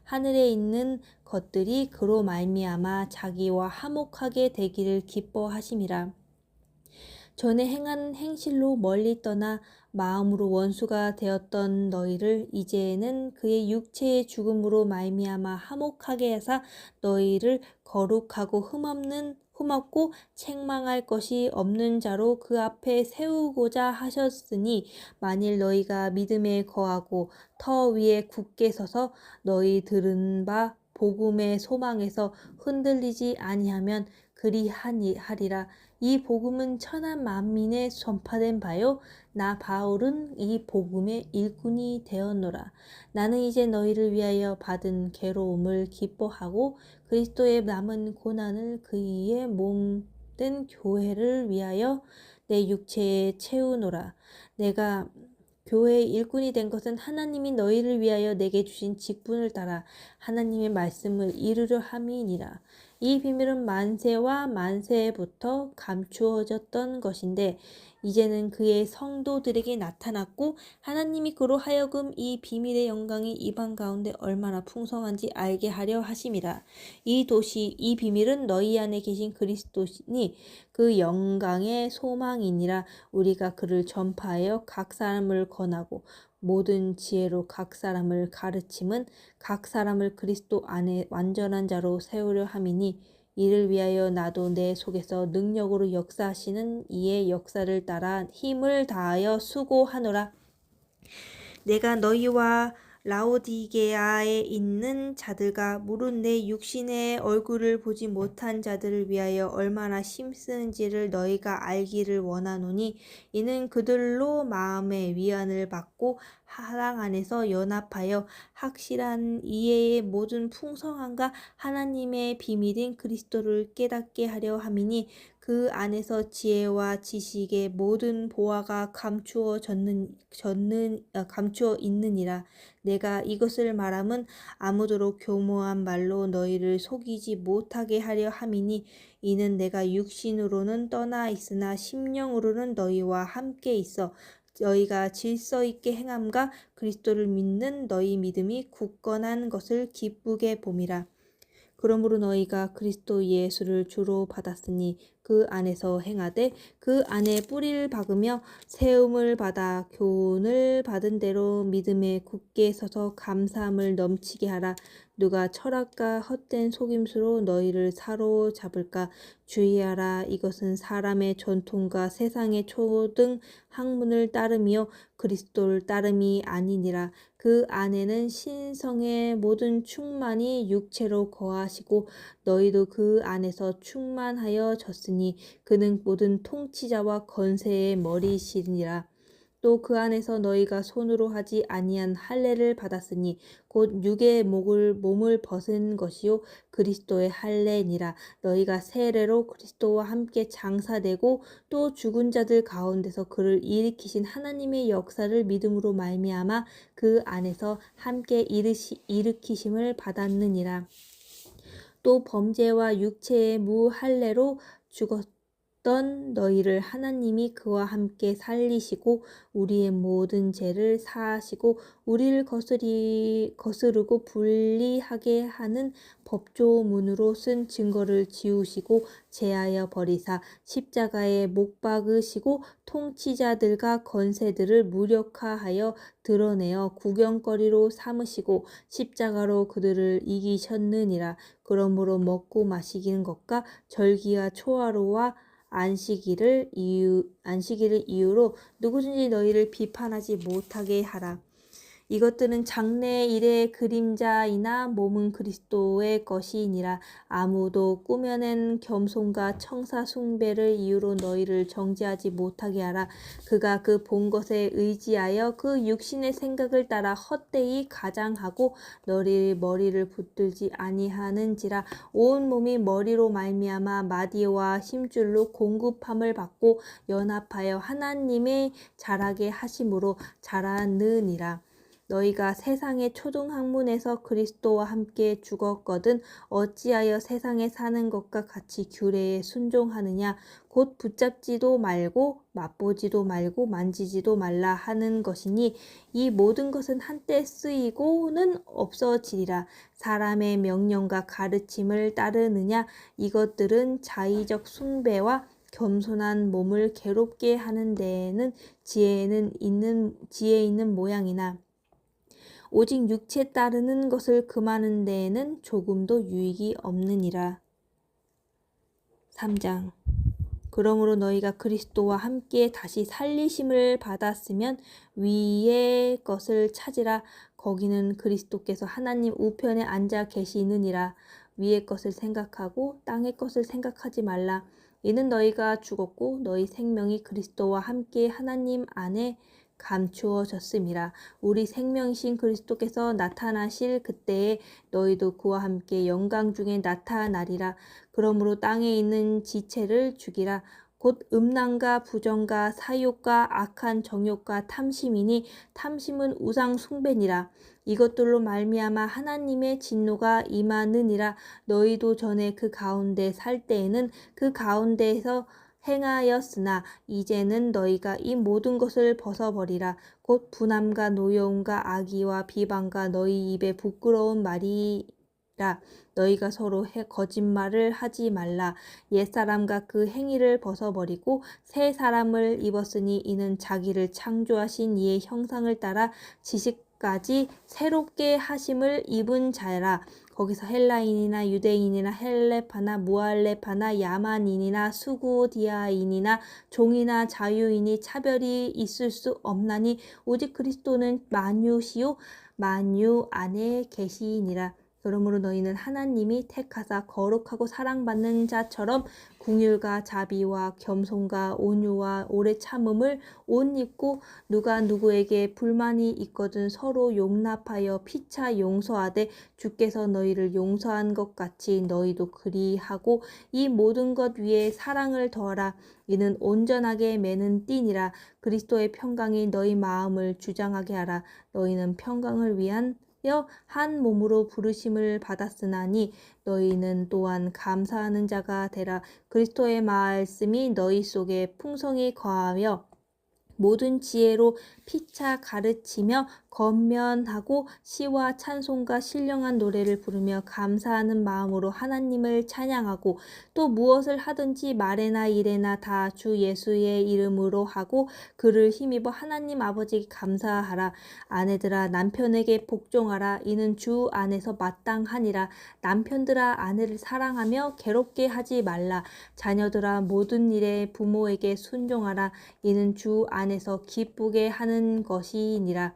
하늘에 있는 것들이 그로 말미암아 자기와 화목하게 되기를 기뻐하심이라. 전에 행한 행실로 멀리 떠나 마음으로 원수가 되었던 너희를 이제는 그의 육체의 죽음으로 말미암아 화목하게 하사 너희를 거룩하고 흠없고 책망할 것이 없는 자로 그 앞에 세우고자 하셨으니 만일 너희가 믿음에 거하고 터 위에 굳게 서서 너희 들은 바 복음의 소망에서 흔들리지 아니하면 그리하리라. 이 복음은 천한 만민에 전파된 바요 나 바울은 이 복음의 일꾼이 되었노라. 나는 이제 너희를 위하여 받은 괴로움을 기뻐하고 그리스도의 남은 고난을 그의 몸된 교회를 위하여 내 육체에 채우노라. 내가 교회의 일꾼이 된 것은 하나님이 너희를 위하여 내게 주신 직분을 따라 하나님의 말씀을 이루려 함이니라. 이 비밀은 만세와 만세부터 감추어졌던 것인데 이제는 그의 성도들에게 나타났고 하나님이 그로 하여금 이 비밀의 영광이 이방 가운데 얼마나 풍성한지 알게 하려 하심이라. 이 비밀은 너희 안에 계신 그리스도시니 그 영광의 소망이니라. 우리가 그를 전파하여 각 사람을 권하고 모든 지혜로 각 사람을 가르침은 각 사람을 그리스도 안에 완전한 자로 세우려 함이니 이를 위하여 나도 내 속에서 능력으로 역사하시는 이의 역사를 따라 힘을 다하여 수고하노라. 내가 너희와 라오디게아에 있는 자들과 무릇 내 육신의 얼굴을 보지 못한 자들을 위하여 얼마나 힘쓰는지를 너희가 알기를 원하노니 이는 그들로 마음의 위안을 받고 사랑 안에서 연합하여 확실한 이해의 모든 풍성함과 하나님의 비밀인 그리스도를 깨닫게 하려 함이니 그 안에서 지혜와 지식의 모든 보화가 감추어 있느니라. 내가 이것을 말함은 아무쪼록 교모한 말로 너희를 속이지 못하게 하려 함이니 이는 내가 육신으로는 떠나 있으나 심령으로는 너희와 함께 있어 너희가 질서 있게 행함과 그리스도를 믿는 너희 믿음이 굳건한 것을 기쁘게 봄이라. 그러므로 너희가 그리스도 예수를 주로 받았으니 그 안에서 행하되 그 안에 뿌리를 박으며 세움을 받아 교훈을 받은 대로 믿음에 굳게 서서 감사함을 넘치게 하라. 누가 철학과 헛된 속임수로 너희를 사로잡을까 주의하라. 이것은 사람의 전통과 세상의 초등 학문을 따름이요 그리스도를 따름이 아니니라. 그 안에는 신성의 모든 충만이 육체로 거하시고 너희도 그 안에서 충만하여 졌으니 그는 모든 통치자와 권세의 머리시니라. 또 그 안에서 너희가 손으로 하지 아니한 할례를 받았으니 곧 육의 몸을 벗은 것이요 그리스도의 할례니라. 너희가 세례로 그리스도와 함께 장사되고 또 죽은 자들 가운데서 그를 일으키신 하나님의 역사를 믿음으로 말미암아 그 안에서 함께 일으키심을 받았느니라. 또 범죄와 육체의 무할례로 죽었던 너희를 하나님이 그와 함께 살리시고 우리의 모든 죄를 사하시고 우리를 거스르고 불리하게 하는 법조문으로 쓴 증거를 지우시고 제하여 버리사 십자가에 못 박으시고 통치자들과 권세들을 무력화하여 드러내어 구경거리로 삼으시고 십자가로 그들을 이기셨느니라. 그러므로 먹고 마시기는 것과 절기와 초하루와 안식일을 이유로 누구든지 너희를 비판하지 못하게 하라. 이것들은 장래일의 그림자이나 몸은 그리스도의 것이니라. 아무도 꾸며낸 겸손과 청사 숭배를 이유로 너희를 정죄하지 못하게 하라. 그가 그 본 것에 의지하여 그 육신의 생각을 따라 헛되이 가장하고 너희 머리를 붙들지 아니하는지라. 온 몸이 머리로 말미암아 마디와 힘줄로 공급함을 받고 연합하여 하나님의 자라게 하심으로 자라느니라. 너희가 세상의 초등학문에서 그리스도와 함께 죽었거든 어찌하여 세상에 사는 것과 같이 규례에 순종하느냐. 곧 붙잡지도 말고 맛보지도 말고 만지지도 말라 하는 것이니 이 모든 것은 한때 쓰이고는 없어지리라. 사람의 명령과 가르침을 따르느냐. 이것들은 자의적 숭배와 겸손한 몸을 괴롭게 하는 데에는 지혜 있는 모양이나 오직 육체 따르는 것을 금하는 데에는 조금도 유익이 없느니라. 3장. 그러므로 너희가 그리스도와 함께 다시 살리심을 받았으면 위의 것을 찾으라. 거기는 그리스도께서 하나님 우편에 앉아 계시느니라. 위의 것을 생각하고 땅의 것을 생각하지 말라. 이는 너희가 죽었고 너희 생명이 그리스도와 함께 하나님 안에 감추어졌음이라. 우리 생명이신 그리스도께서 나타나실 그때에 너희도 그와 함께 영광 중에 나타나리라. 그러므로 땅에 있는 지체를 죽이라. 곧 음란과 부정과 사욕과 악한 정욕과 탐심이니 탐심은 우상 숭배니라. 이것들로 말미암아 하나님의 진노가 임하느니라. 너희도 전에 그 가운데 살 때에는 그 가운데에서 행하였으나 이제는 너희가 이 모든 것을 벗어버리라. 곧 분함과 노여움과 악의와 비방과 너희 입에 부끄러운 말이라. 너희가 서로 거짓말을 하지 말라. 옛사람과 그 행위를 벗어버리고 새 사람을 입었으니 이는 자기를 창조하신 이의 형상을 따라 지식까지 새롭게 하심을 입은 자라. 거기서 헬라인이나 유대인이나 헬레파나 무할레파나 야만인이나 수구디아인이나 종이나 자유인이 차별이 있을 수 없나니 오직 그리스도는 만유시요 만유 안에 계시니라. 그러므로 너희는 하나님이 택하사 거룩하고 사랑받는 자처럼 긍휼과 자비와 겸손과 온유와 오래 참음을 옷 입고 누가 누구에게 불만이 있거든 서로 용납하여 피차 용서하되 주께서 너희를 용서한 것 같이 너희도 그리하고 이 모든 것 위에 사랑을 더하라. 이는 온전하게 매는 띠니라. 그리스도의 평강이 너희 마음을 주장하게 하라. 너희는 평강을 위한 한 몸으로 부르심을 받았으나니 너희는 또한 감사하는 자가 되라. 그리스도의 말씀이 너희 속에 풍성히 거하며 모든 지혜로 피차 가르치며 권면하고 시와 찬송과 신령한 노래를 부르며 감사하는 마음으로 하나님을 찬양하고 또 무엇을 하든지 말에나 일에나 다 주 예수의 이름으로 하고 그를 힘입어 하나님 아버지께 감사하라. 아내들아 남편에게 복종하라. 이는 주 안에서 마땅하니라. 남편들아 아내를 사랑하며 괴롭게 하지 말라. 자녀들아 모든 일에 부모에게 순종하라. 이는 주 안에서 기쁘게 하는 것이니라.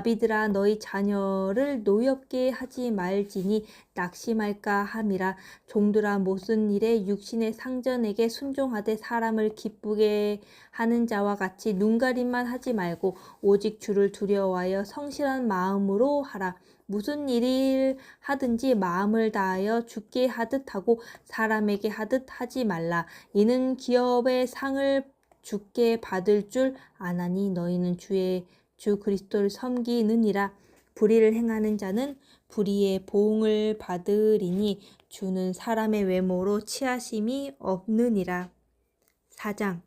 아비들아 너희 자녀를 노엽게 하지 말지니 낙심할까 함이라. 종들아 모든 일에 육신의 상전에게 순종하되 사람을 기쁘게 하는 자와 같이 눈가림만 하지 말고 오직 주를 두려워하여 성실한 마음으로 하라. 무슨 일을 하든지 마음을 다하여 주께 하듯 하고 사람에게 하듯 하지 말라. 이는 기업의 상을 주께 받을 줄 아나니 너희는 주 그리스도를 섬기느니라. 불의를 행하는 자는 불의의 보응을 받으리니 주는 사람의 외모로 취하심이 없느니라. 4장.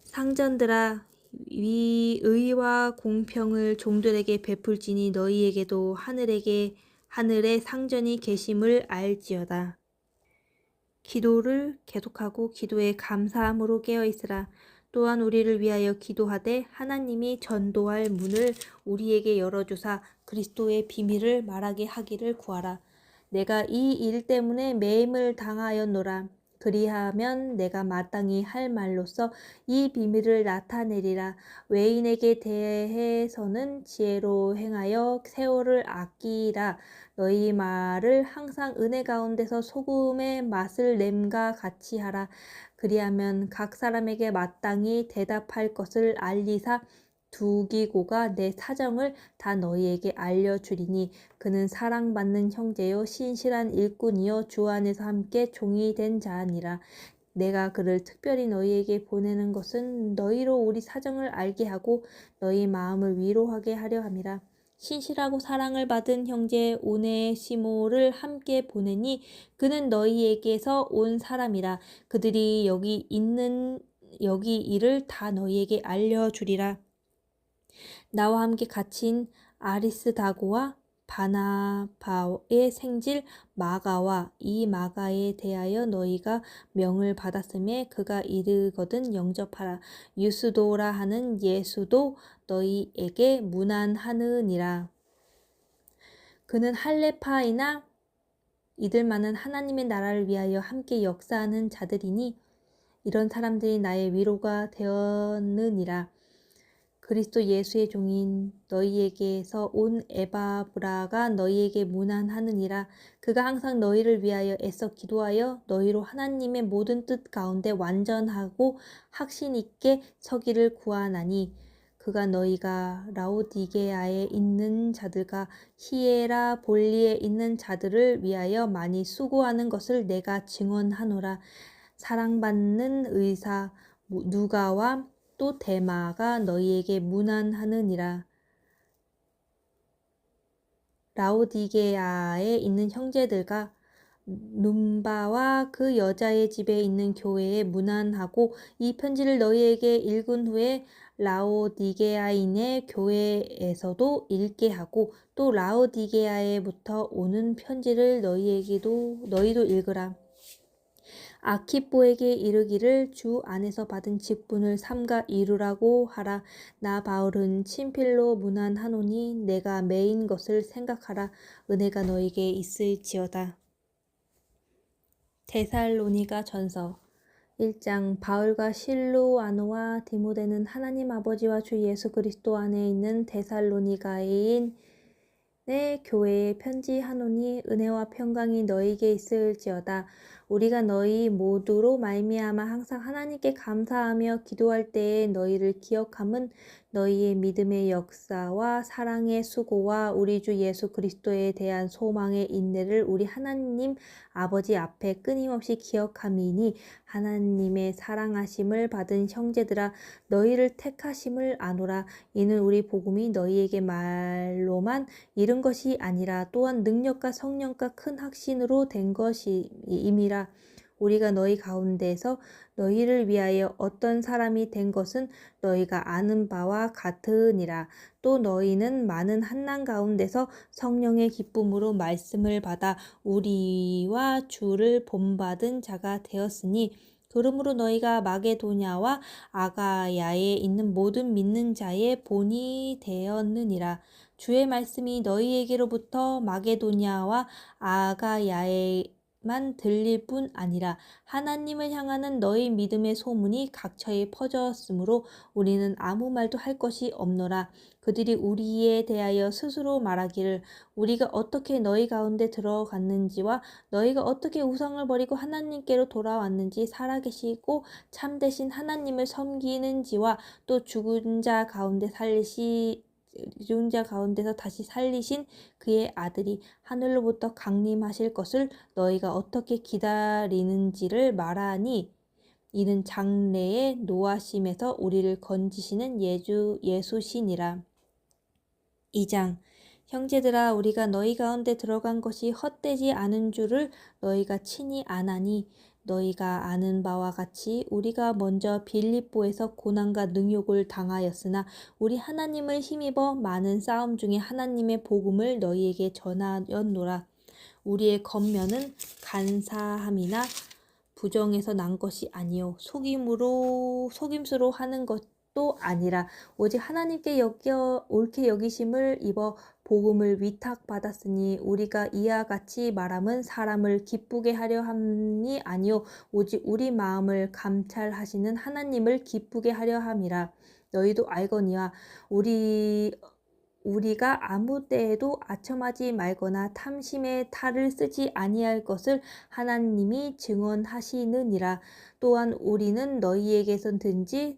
상전들아 의와 공평을 종들에게 베풀지니 너희에게도 하늘에 상전이 계심을 알지어다. 기도를 계속하고 기도에 감사함으로 깨어있으라. 또한 우리를 위하여 기도하되 하나님이 전도할 문을 우리에게 열어주사 그리스도의 비밀을 말하게 하기를 구하라. 내가 이 일 때문에 매임을 당하였노라. 그리하면 내가 마땅히 할 말로써 이 비밀을 나타내리라. 외인에게 대해서는 지혜로 행하여 세월을 아끼라. 너희 말을 항상 은혜 가운데서 소금의 맛을 냄과 같이 하라. 그리하면 각 사람에게 마땅히 대답할 것을 알리사 두기고가 내 사정을 다 너희에게 알려주리니 그는 사랑받는 형제요 신실한 일꾼이요 주 안에서 함께 종이 된 자니라. 내가 그를 특별히 너희에게 보내는 것은 너희로 우리 사정을 알게 하고 너희 마음을 위로하게 하려 함이라. 신실하고 사랑을 받은 형제 오네시모를 함께 보내니 그는 너희에게서 온 사람이라. 그들이 여기 일을 다 너희에게 알려주리라. 나와 함께 갇힌 아리스다고와 바나바의 생질 마가와 이 마가에 대하여 너희가 명을 받았음에 그가 이르거든 영접하라. 유스도라 하는 예수도 너희에게 문안하느니라. 그는 할레파이나 이들만은 하나님의 나라를 위하여 함께 역사하는 자들이니 이런 사람들이 나의 위로가 되었느니라. 그리스도 예수의 종인 너희에게서 온 에바브라가 너희에게 문안하느니라. 그가 항상 너희를 위하여 애써 기도하여 너희로 하나님의 모든 뜻 가운데 완전하고 확신 있게 서기를 구하나니 그가 너희가 라오디게아에 있는 자들과 히에라볼리에 있는 자들을 위하여 많이 수고하는 것을 내가 증언하노라. 사랑받는 의사 누가와 또 데마가 너희에게 문안하느니라. 라오디게아에 있는 형제들과 num바와 그 여자의 집에 있는 교회에 문안하고 이 편지를 너희에게 읽은 후에 라오디게아인의 교회에서도 읽게 하고 또 라오디게아에부터 오는 편지를 너희도 읽으라. 아키뽀에게 이르기를 주 안에서 받은 직분을 삼가 이루라고 하라. 나 바울은 친필로 문안하노니 내가 매인 것을 생각하라. 은혜가 너에게 있을지어다. 데살로니가 전서 1장. 바울과 실루아노와 디모데는 하나님 아버지와 주 예수 그리스도 안에 있는 데살로니가인 내 교회에 편지하노니 은혜와 평강이 너희에게 있을지어다. 우리가 너희 모두로 말미암아 항상 하나님께 감사하며 기도할 때에 너희를 기억함은 너희의 믿음의 역사와 사랑의 수고와 우리 주 예수 그리스도에 대한 소망의 인내를 우리 하나님 아버지 앞에 끊임없이 기억함이니 하나님의 사랑하심을 받은 형제들아 너희를 택하심을 아노라. 이는 우리 복음이 너희에게 말로만 이른 것이 아니라 또한 능력과 성령과 큰 확신으로 된 것임이라. 우리가 너희 가운데서 너희를 위하여 어떤 사람이 된 것은 너희가 아는 바와 같으니라. 또 너희는 많은 환난 가운데서 성령의 기쁨으로 말씀을 받아 우리와 주를 본받은 자가 되었으니 그러므로 너희가 마게도냐와 아가야에 있는 모든 믿는 자의 본이 되었느니라. 주의 말씀이 너희에게로부터 마게도냐와 아가야에만 들릴 뿐 아니라 하나님을 향하는 너희 믿음의 소문이 각처에 퍼졌으므로 우리는 아무 말도 할 것이 없노라. 그들이 우리에 대하여 스스로 말하기를 우리가 어떻게 너희 가운데 들어갔는지와 너희가 어떻게 우상을 버리고 하나님께로 돌아왔는지 살아계시고 참되신 하나님을 섬기는지와 또 죽은 자 가운데서 다시 살리신 그의 아들이 하늘로부터 강림하실 것을 너희가 어떻게 기다리는지를 말하니 이는 장래의 노하심에서 우리를 건지시는 예수시니라. 2장. 형제들아 우리가 너희 가운데 들어간 것이 헛되지 않은 줄을 너희가 친히 아나니 너희가 아는 바와 같이 우리가 먼저 빌립보에서 고난과 능욕을 당하였으나 우리 하나님을 힘입어 많은 싸움 중에 하나님의 복음을 너희에게 전하였노라. 우리의 겉면은 간사함이나 부정에서 난 것이 아니요 속임수로 하는 것 것도 아니라 오직 하나님께 옳게 여기심을 입어 복음을 위탁받았으니 우리가 이와 같이 말함은 사람을 기쁘게 하려 함이 아니요 오직 우리 마음을 감찰하시는 하나님을 기쁘게 하려 함이라. 너희도 알거니와 우리가 아무 때에도 아첨하지 말거나 탐심의 탈을 쓰지 아니할 것을 하나님이 증언하시느니라. 또한 우리는 너희에게서든지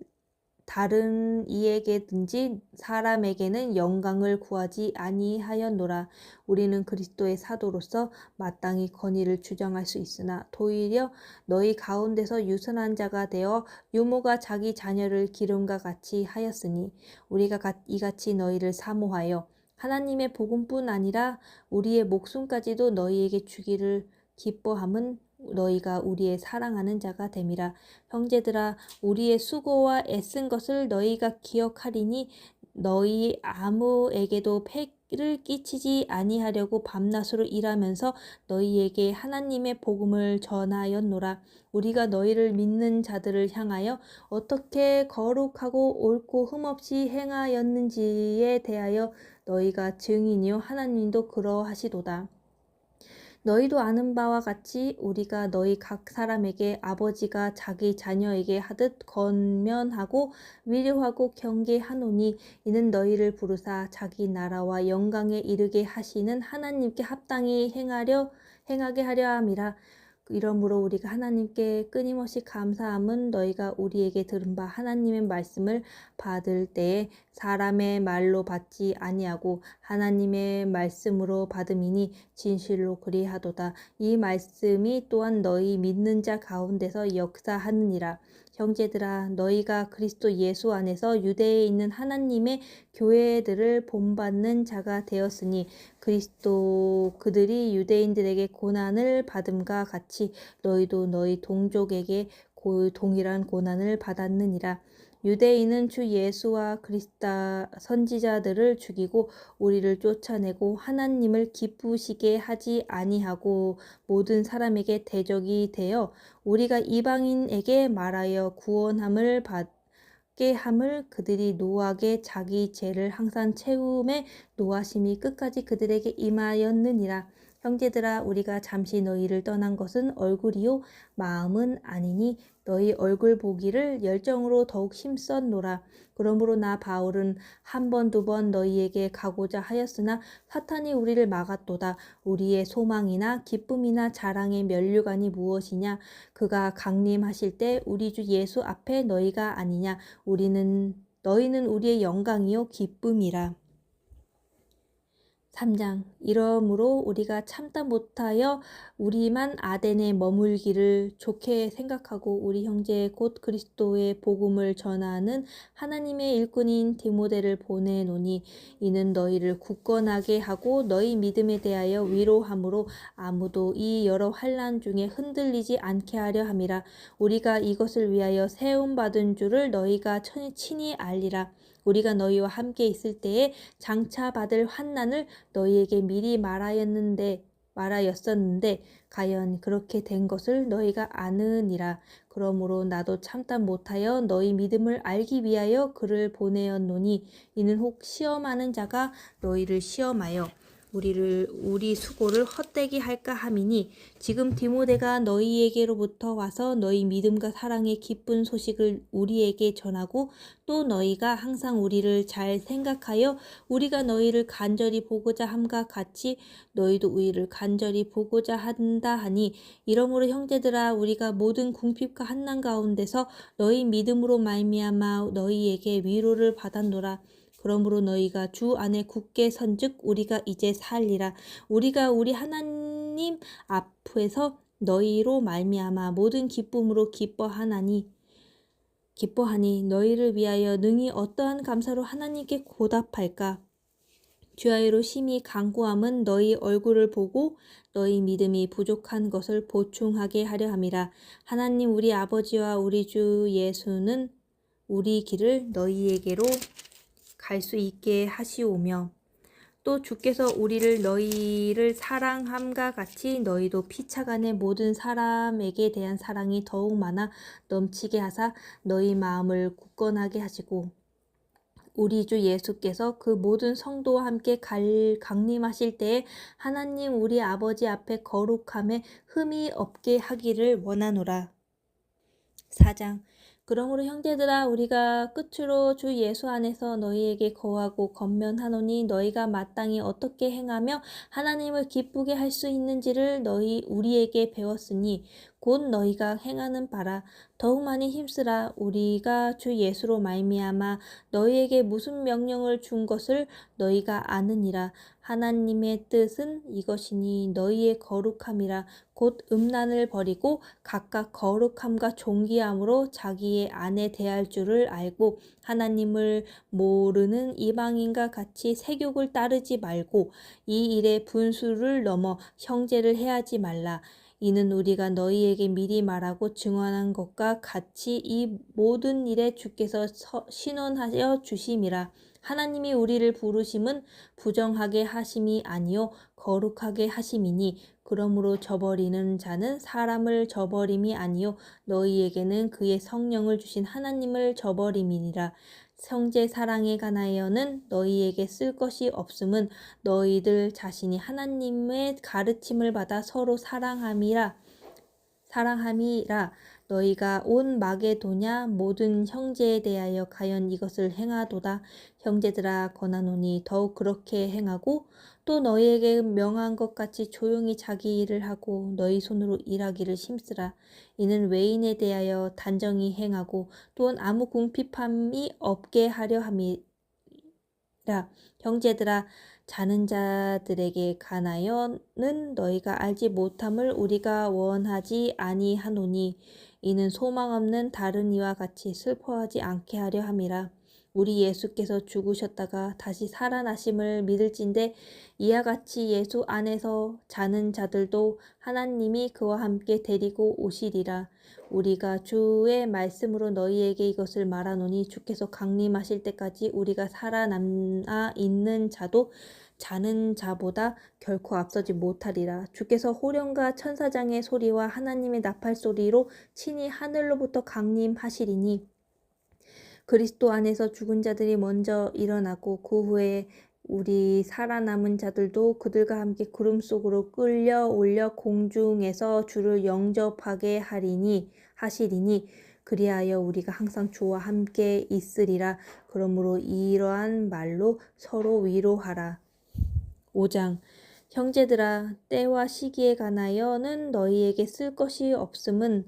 다른 이에게든지 사람에게는 영광을 구하지 아니하였노라. 우리는 그리스도의 사도로서 마땅히 권위를 주장할 수 있으나 도리어 너희 가운데서 유선한 자가 되어 유모가 자기 자녀를 기름과 같이 하였으니 우리가 이같이 너희를 사모하여 하나님의 복음뿐 아니라 우리의 목숨까지도 너희에게 주기를 기뻐함은 너희가 우리의 사랑하는 자가 됨이라. 형제들아, 우리의 수고와 애쓴 것을 너희가 기억하리니 너희 아무에게도 폐를 끼치지 아니하려고 밤낮으로 일하면서 너희에게 하나님의 복음을 전하였노라. 우리가 너희를 믿는 자들을 향하여 어떻게 거룩하고 옳고 흠없이 행하였는지에 대하여 너희가 증인이요 하나님도 그러하시도다. 너희도 아는 바와 같이 우리가 너희 각 사람에게 아버지가 자기 자녀에게 하듯 권면하고 위로하고 경계하노니 이는 너희를 부르사 자기 나라와 영광에 이르게 하시는 하나님께 합당히 행하게 하려 함이라. 이러므로 우리가 하나님께 끊임없이 감사함은 너희가 우리에게 들은 바 하나님의 말씀을 받을 때에 사람의 말로 받지 아니하고 하나님의 말씀으로 받음이니 진실로 그리하도다. 이 말씀이 또한 너희 믿는 자 가운데서 역사하느니라. 형제들아, 너희가 그리스도 예수 안에서 유대에 있는 하나님의 교회들을 본받는 자가 되었으니 그들이 유대인들에게 고난을 받음과 같이 너희도 너희 동족에게 동일한 고난을 받았느니라. 유대인은 주 예수와 그리스도 선지자들을 죽이고 우리를 쫓아내고 하나님을 기쁘시게 하지 아니하고 모든 사람에게 대적이 되어 우리가 이방인에게 말하여 구원함을 받게 함을 그들이 노하게 자기 죄를 항상 채움에 노하심이 끝까지 그들에게 임하였느니라. 형제들아, 우리가 잠시 너희를 떠난 것은 얼굴이요 마음은 아니니 너희 얼굴 보기를 열정으로 더욱 힘썼노라. 그러므로 나 바울은 한 번, 두 번 너희에게 가고자 하였으나 사탄이 우리를 막았도다. 우리의 소망이나 기쁨이나 자랑의 면류관이 무엇이냐? 그가 강림하실 때 우리 주 예수 앞에 너희가 아니냐? 너희는 우리의 영광이요 기쁨이라. 3장. 이러므로 우리가 참다 못하여 우리만 아덴에 머물기를 좋게 생각하고 우리 형제 곧 그리스도의 복음을 전하는 하나님의 일꾼인 디모데를 보내노니 이는 너희를 굳건하게 하고 너희 믿음에 대하여 위로함으로 아무도 이 여러 환난 중에 흔들리지 않게 하려 함이라. 우리가 이것을 위하여 세움받은 줄을 너희가 친히 알리라. 우리가 너희와 함께 있을 때에 장차 받을 환난을 너희에게 미리 말하였었는데 과연 그렇게 된 것을 너희가 아느니라. 그러므로 나도 참다 못하여 너희 믿음을 알기 위하여 그를 보내었노니 이는 혹 시험하는 자가 너희를 시험하여 우리 수고를 헛되게 할까 함이니 지금 디모데가 너희에게로부터 와서 너희 믿음과 사랑의 기쁜 소식을 우리에게 전하고 또 너희가 항상 우리를 잘 생각하여 우리가 너희를 간절히 보고자 함과 같이 너희도 우리를 간절히 보고자 한다 하니 이러므로 형제들아 우리가 모든 궁핍과 환난 가운데서 너희 믿음으로 말미암아 너희에게 위로를 받았노라. 그러므로 너희가 주 안에 굳게 선즉 우리가 이제 살리라. 우리가 우리 하나님 앞에서 너희로 말미암아 모든 기쁨으로 기뻐하니 너희를 위하여 능히 어떠한 감사로 하나님께 보답할까. 주야로 심히 간구함은 너희 얼굴을 보고 너희 믿음이 부족한 것을 보충하게 하려 함이라. 하나님 우리 아버지와 우리 주 예수는 우리 길을 너희에게로 갈 수 있게 하시오며 또 주께서 우리를 너희를 사랑함과 같이 너희도 피차간의 모든 사람에게 대한 사랑이 더욱 많아 넘치게 하사 너희 마음을 굳건하게 하시고 우리 주 예수께서 그 모든 성도와 함께 강림하실 때에 하나님 우리 아버지 앞에 거룩함에 흠이 없게 하기를 원하노라. 4장 그러므로 형제들아 우리가 끝으로 주 예수 안에서 너희에게 거하고 권면하노니 너희가 마땅히 어떻게 행하며 하나님을 기쁘게 할 수 있는지를 우리에게 배웠으니 곧 너희가 행하는 바라 더욱 많이 힘쓰라. 우리가 주 예수로 말미암아 너희에게 무슨 명령을 준 것을 너희가 아느니라. 하나님의 뜻은 이것이니 너희의 거룩함이라. 곧 음란을 버리고 각각 거룩함과 존귀함으로 자기의 아내 대할 줄을 알고 하나님을 모르는 이방인과 같이 세욕을 따르지 말고 이 일에 분수를 넘어 형제를 해하지 말라. 이는 우리가 너희에게 미리 말하고 증언한 것과 같이 이 모든 일에 주께서 신원하여 주심이라. 하나님이 우리를 부르심은 부정하게 하심이 아니요 거룩하게 하심이니 그러므로 저버리는 자는 사람을 저버림이 아니요 너희에게는 그의 성령을 주신 하나님을 저버림이니라. 형제 사랑에 관하여는 너희에게 쓸 것이 없음은 너희들 자신이 하나님의 가르침을 받아 서로 사랑함이라. 너희가 온 마게도냐 모든 형제에 대하여 가연 이것을 행하도다. 형제들아 권하노니 더욱 그렇게 행하고 또 너희에게 명한 것 같이 조용히 자기 일을 하고 너희 손으로 일하기를 힘쓰라. 이는 외인에 대하여 단정히 행하고 또한 아무 궁핍함이 없게 하려 함이라. 형제들아 자는 자들에게 관하여는 너희가 알지 못함을 우리가 원하지 아니하노니 이는 소망 없는 다른 이와 같이 슬퍼하지 않게 하려 함이라. 우리 예수께서 죽으셨다가 다시 살아나심을 믿을진대 이와 같이 예수 안에서 자는 자들도 하나님이 그와 함께 데리고 오시리라. 우리가 주의 말씀으로 너희에게 이것을 말하노니 주께서 강림하실 때까지 우리가 살아남아 있는 자도 자는 자보다 결코 앞서지 못하리라. 주께서 호령과 천사장의 소리와 하나님의 나팔 소리로 친히 하늘로부터 강림하시리니 그리스도 안에서 죽은 자들이 먼저 일어나고 그 후에 우리 살아남은 자들도 그들과 함께 구름 속으로 끌려 올려 공중에서 주를 영접하게 하시리니 그리하여 우리가 항상 주와 함께 있으리라. 그러므로 이러한 말로 서로 위로하라. 5장 형제들아 때와 시기에 관하여는 너희에게 쓸 것이 없음은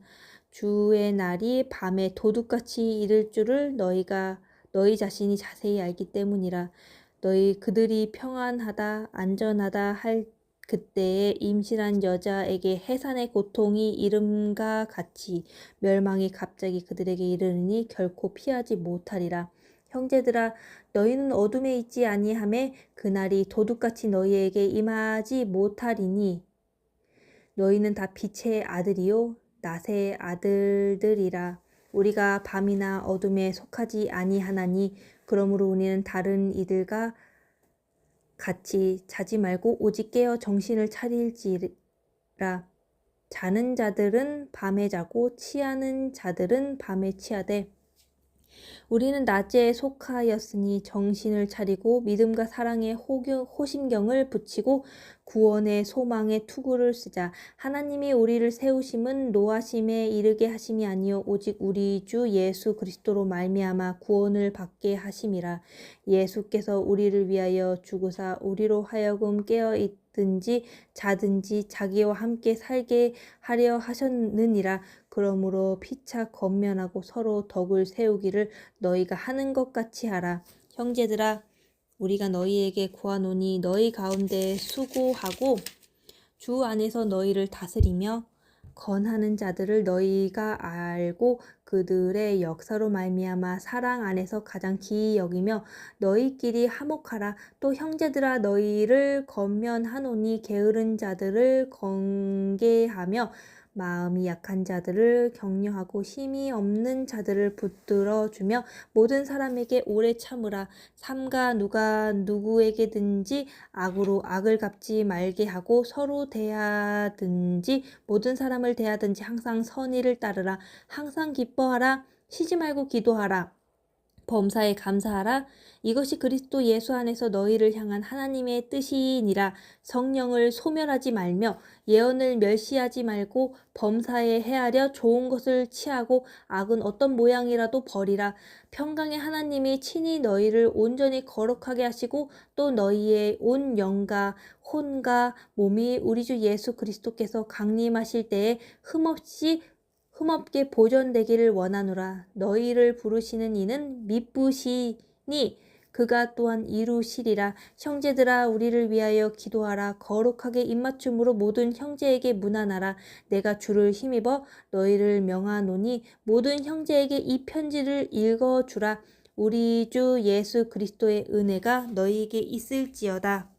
주의 날이 밤에 도둑같이 이를 줄을 너희 자신이 자세히 알기 때문이라. 그들이 평안하다 안전하다 할 그때에 임신한 여자에게 해산의 고통이 이름과 같이 멸망이 갑자기 그들에게 이르르니 결코 피하지 못하리라. 형제들아 너희는 어둠에 있지 아니하매 그날이 도둑같이 너희에게 임하지 못하리니 너희는 다 빛의 아들이요 낮의 아들들이라. 우리가 밤이나 어둠에 속하지 아니하나니 그러므로 우리는 다른 이들과 같이 자지 말고 오직 깨어 정신을 차릴지라. 자는 자들은 밤에 자고 취하는 자들은 밤에 취하되 우리는 낮에 속하였으니 정신을 차리고 믿음과 사랑의 호심경을 붙이고 구원의 소망의 투구를 쓰자. 하나님이 우리를 세우심은 노하심에 이르게 하심이 아니요 오직 우리 주 예수 그리스도로 말미암아 구원을 받게 하심이라. 예수께서 우리를 위하여 죽으사 우리로 하여금 깨어 있든지 자든지 자기와 함께 살게 하려 하셨느니라. 그러므로 피차 권면하고 서로 덕을 세우기를 너희가 하는 것 같이 하라. 형제들아 우리가 너희에게 구하노니 너희 가운데 수고하고 주 안에서 너희를 다스리며 권하는 자들을 너희가 알고 그들의 역사로 말미암아 사랑 안에서 가장 기이 여기며 너희끼리 화목하라. 또 형제들아 너희를 권면하노니 게으른 자들을 권계하며 마음이 약한 자들을 격려하고 힘이 없는 자들을 붙들어주며 모든 사람에게 오래 참으라. 삼가 누가 누구에게든지 악으로 악을 갚지 말게 하고 서로 대하든지 모든 사람을 대하든지 항상 선의를 따르라. 항상 기뻐하라. 쉬지 말고 기도하라. 범사에 감사하라. 이것이 그리스도 예수 안에서 너희를 향한 하나님의 뜻이니라. 성령을 소멸하지 말며 예언을 멸시하지 말고 범사에 헤아려 좋은 것을 취하고 악은 어떤 모양이라도 버리라. 평강의 하나님이 친히 너희를 온전히 거룩하게 하시고 또 너희의 온 영과 혼과 몸이 우리 주 예수 그리스도께서 강림하실 때에 흠없게 보존되기를 원하노라. 너희를 부르시는 이는 미쁘시니 그가 또한 이루시리라. 형제들아 우리를 위하여 기도하라. 거룩하게 입맞춤으로 모든 형제에게 문안하라. 내가 주를 힘입어 너희를 명하노니 모든 형제에게 이 편지를 읽어주라. 우리 주 예수 그리스도의 은혜가 너희에게 있을지어다.